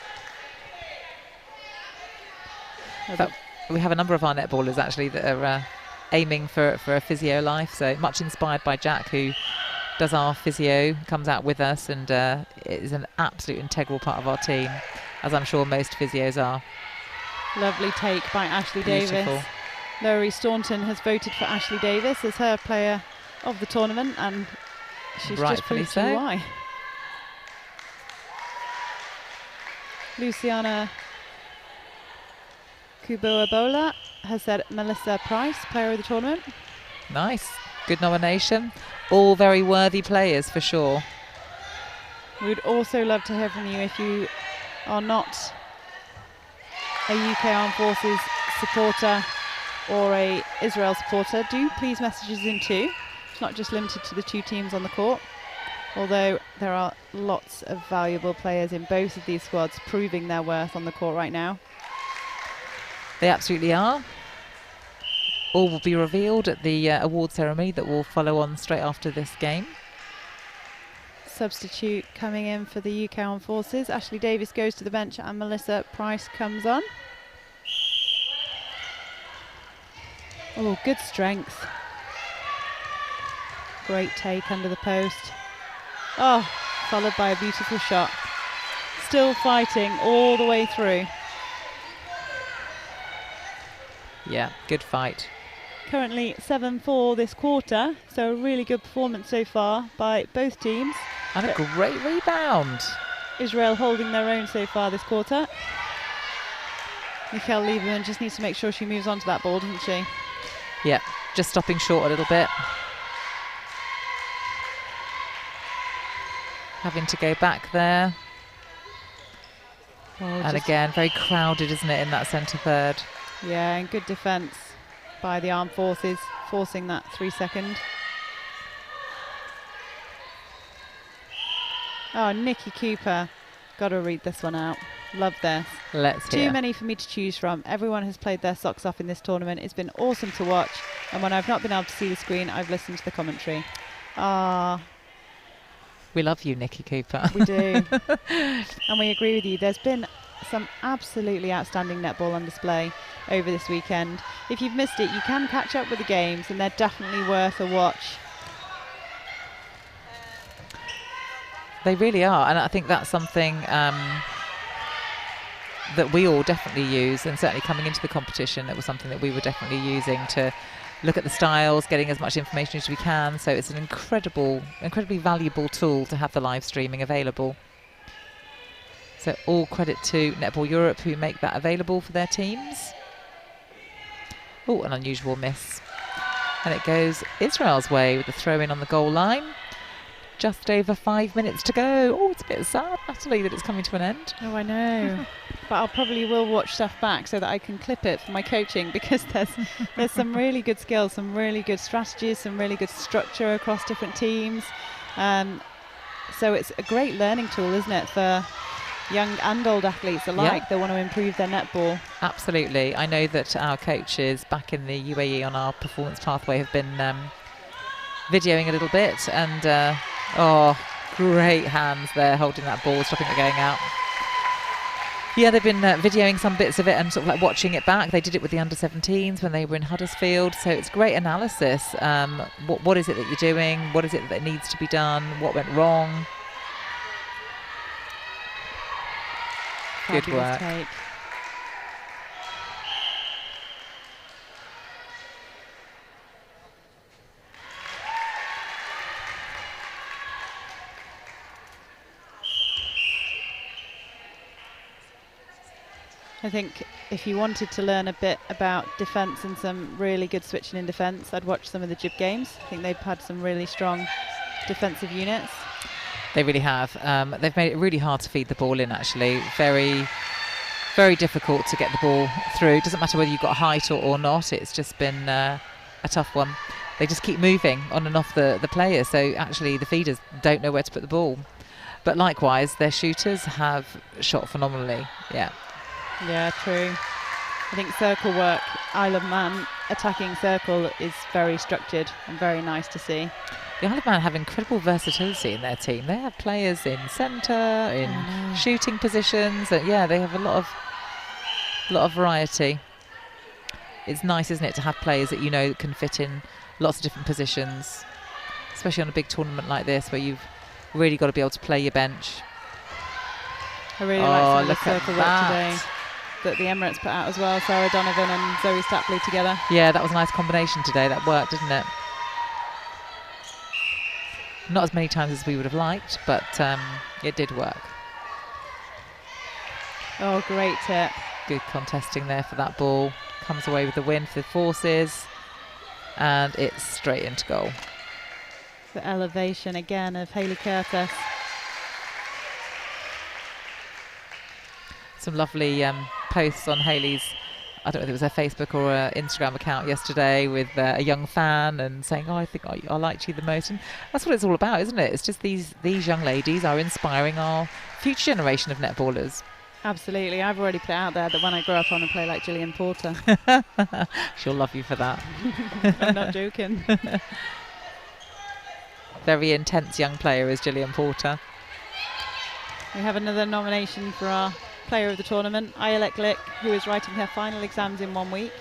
We have a number of our netballers actually that are aiming for a physio life, so much inspired by Jack, who does our physio, comes out with us, and is an absolute integral part of our team, as I'm sure most physios are. Lovely take by Ashley Beautiful. Davis. Laurie Staunton has voted for Ashley Davis as her player of the tournament, and she's just proved to you why. Luciana Kuboabola has said Melissa Price, player of the tournament. Nice, good nomination. All very worthy players for sure. We'd also love to hear from you if you are not a UK Armed Forces supporter or a Israel supporter. Do please message us in too. It's not just limited to the two teams on the court, although there are lots of valuable players in both of these squads proving their worth on the court right now. They absolutely are. All will be revealed at the award ceremony that will follow on straight after this game. Substitute coming in for the UK Armed Forces. Ashley Davis goes to the bench and Melissa Price comes on. Oh, good strength. Great take under the post. Oh, followed by a beautiful shot. Still fighting all the way through. Yeah, good fight. Currently 7-4 this quarter, so a really good performance so far by both teams. And a great rebound. Israel holding their own so far this quarter. Michelle Lieberman just needs to make sure she moves on to that ball, doesn't she? Yeah, just stopping short a little bit. Having to go back there. And again, very crowded, isn't it, in that centre third? Yeah, and good defence by the Armed Forces, forcing that 3 second. Oh, Nikki Cooper. Got to read this one out. Love this. Let's hear. Too many for me to choose from. Everyone has played their socks off in this tournament. It's been awesome to watch. And when I've not been able to see the screen, I've listened to the commentary. We love you, Nikki Cooper. We do. And we agree with you. There's been some absolutely outstanding netball on display over this weekend. If you've missed it, you can catch up with the games, and they're definitely worth a watch. They really are, and I think that's something that we all definitely use, and certainly coming into the competition, it was something that we were definitely using to look at the styles, getting as much information as we can. So it's an incredibly valuable tool to have the live streaming available. So all credit to Netball Europe, who make that available for their teams. Oh, an unusual miss. And it goes Israel's way with the throw in on the goal line. Just over 5 minutes to go. Oh, it's a bit sad, Natalie, that it's coming to an end. Oh, I know. But I'll probably will watch stuff back so that I can clip it for my coaching, because there's some really good skills, some really good strategies, some really good structure across different teams. So it's a great learning tool, isn't it, for young and old athletes alike that want to improve their netball. Absolutely. I know that our coaches back in the UAE on our performance pathway have been videoing a little bit, and oh, great hands there holding that ball, stopping it going out. Yeah, they've been videoing some bits of it and sort of like watching it back. They did it with the under-17s when they were in Huddersfield, so it's great analysis. What is it that you're doing? What is it that needs to be done? What went wrong? Good work. Take. I think if you wanted to learn a bit about defence and some really good switching in defence, I'd watch some of the Gib games. I think they've had some really strong defensive units. They really have. They've made it really hard to feed the ball in, actually. Very, very difficult to get the ball through. Doesn't matter whether you've got height or not. It's just been a tough one. They just keep moving on and off the players, so actually the feeders don't know where to put the ball. But likewise, their shooters have shot phenomenally. Yeah, true. I think circle work, Isle of Man attacking circle is very structured and very nice to see. The Isle of Man have incredible versatility in their team. They have players in centre, in shooting positions. Yeah, they have a lot of variety. It's nice, isn't it, to have players that you know can fit in lots of different positions, especially on a big tournament like this where you've really got to be able to play your bench. I really like some of the circle work today that the Emirates put out as well. Sarah Donovan and Zoe Stapley together. Yeah, that was a nice combination today. That worked, didn't it? Not as many times as we would have liked, but it did work. Oh, great tip. Good contesting there for that ball. Comes away with the win for the Forces, and it's straight into goal. The elevation again of Hayley Curtis. Some lovely posts on Hayley's, I don't know if it was her Facebook or her Instagram account yesterday, with a young fan and saying, oh, I think I liked you the most. And that's what it's all about, isn't it? It's just these young ladies are inspiring our future generation of netballers. Absolutely. I've already put it out there that when I grow up I want to play like Gillian Porter. She'll love you for that. I'm not joking. Very intense young player is Gillian Porter. We have another nomination for our player of the tournament, Ayalek Glick, who is writing her final exams in 1 week,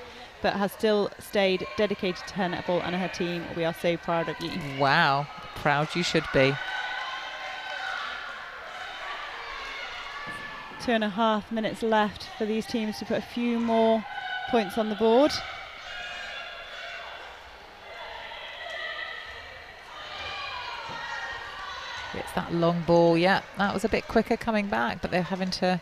but has still stayed dedicated to her netball and her team. We are so proud of you. Wow, proud you should be. 2.5 minutes left for these teams to put a few more points on the board. It's that long ball. Yeah, that was a bit quicker coming back, but they're having to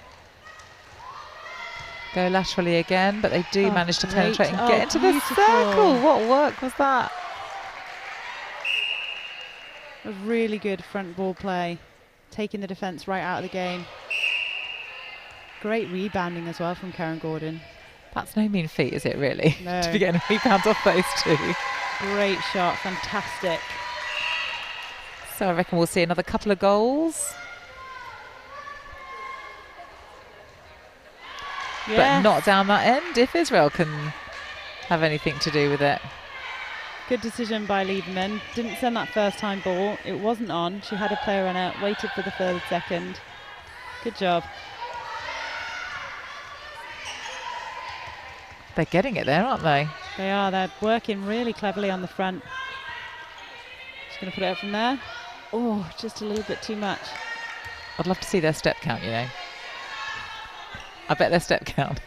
go laterally again, but they do manage to penetrate and get into the circle. What work was that? A really good front ball play, taking the defence right out of the game. Great rebounding as well from Karen Gordon. That's no mean feat, is it, really? No. To be getting rebounds off those two. Great shot, fantastic. So I reckon we'll see another couple of goals. Yes. But not down that end if Israel can have anything to do with it. Good decision by Lieberman. Didn't send that first time ball. It wasn't on. She had a player on out, waited for the third second. Good job. They're getting it there, aren't they? They are. They're working really cleverly on the front. Just going to put it up from there. Oh, just a little bit too much. I'd love to see their step count, you know. I bet their step count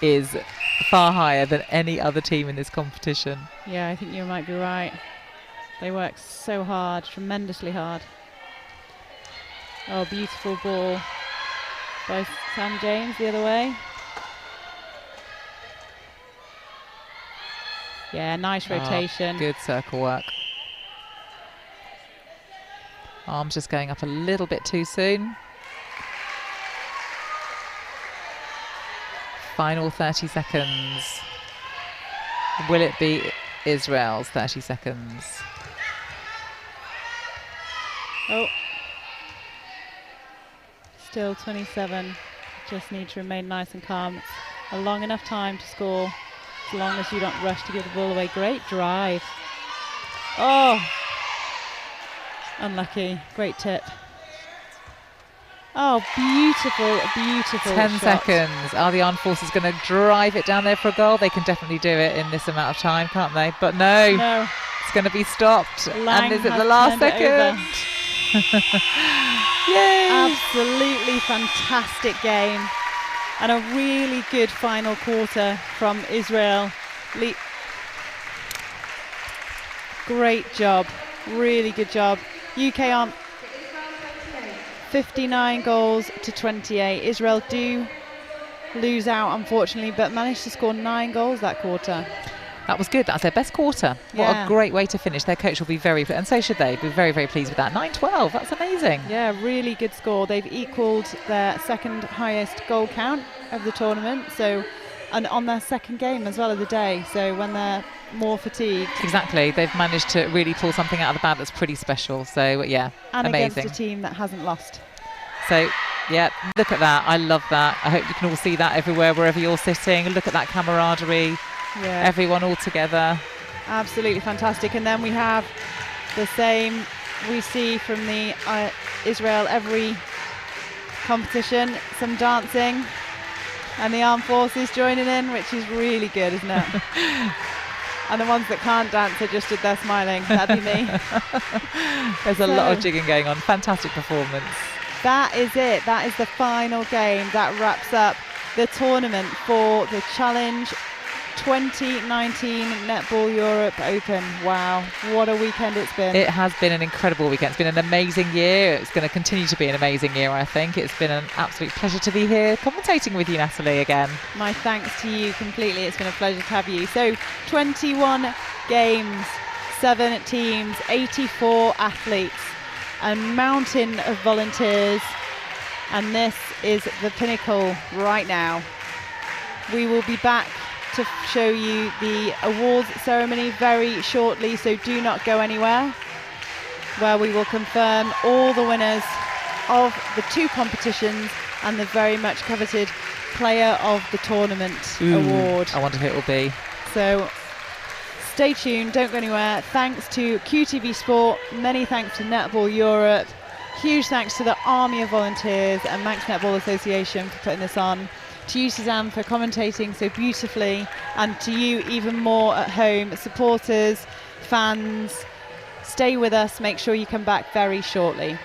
is far higher than any other team in this competition. Yeah, I think you might be right. They work so hard, tremendously hard. Oh, beautiful ball by Sam James the other way. Yeah, nice rotation. Good circle work. Arms just going up a little bit too soon. Final 30 seconds. Will it be Israel's 30 seconds? Oh. Still 27. Just need to remain nice and calm. It's a long enough time to score, as long as you don't rush to give the ball away. Great drive. Oh. Unlucky. Great tip. Oh, beautiful, beautiful 10 shot. seconds. Are the armed forces going to drive it down there for a goal? They can definitely do it in this amount of time, can't they? But no, No. it's going to be stopped. Lang and is it has the last turned it over. second? Yay! Absolutely fantastic game. And a really good final quarter from Israel. Great job. Really good job. UK on 59 goals to 28. Israel do lose out, unfortunately, but managed to score 9 goals that quarter. That was good. That's their best quarter. What Yeah. a great way to finish. Their coach will be very, and so should they, be very, very pleased with that. 9-12. That's amazing. Yeah, really good score. They've equalled their second highest goal count of the tournament. So, and on their second game as well of the day. So when they're more fatigued. Exactly. They've managed to really pull something out of the bag that's pretty special. So yeah, And amazing. against a team that hasn't lost. So yeah, look at that. I love that. I hope you can all see that everywhere, wherever you're sitting. Look at that camaraderie. Yeah. Everyone all together. Absolutely fantastic. And then we have the same we see from the Israel every competition, some dancing and the armed forces joining in, which is really good, isn't it? And the ones that can't dance are just stood there smiling. That'd be me. There's a lot of jigging going on. Fantastic performance. That is it. That is the final game. That wraps up the tournament for the Challenge 2019 Netball Europe Open. Wow, what a weekend it's been. It has been an incredible weekend. It's been an amazing year. It's going to continue to be an amazing year, I think. It's been an absolute pleasure to be here commentating with you, Natalie, again. My thanks to you completely. It's been a pleasure to have you. So 21 games, 7 teams, 84 athletes, a mountain of volunteers, and this is the pinnacle right now. We will be back to show you the awards ceremony very shortly, so do not go anywhere, where we will confirm all the winners of the 2 competitions and the very much coveted Player of the Tournament award. I wonder who it will be. So stay tuned, don't go anywhere. Thanks to QTV Sport, many thanks to Netball Europe, huge thanks to the Army of Volunteers and Manx Netball Association for putting this on. To you, Suzanne, for commentating so beautifully, and to you even more at home, supporters, fans. Stay with us, make sure you come back very shortly.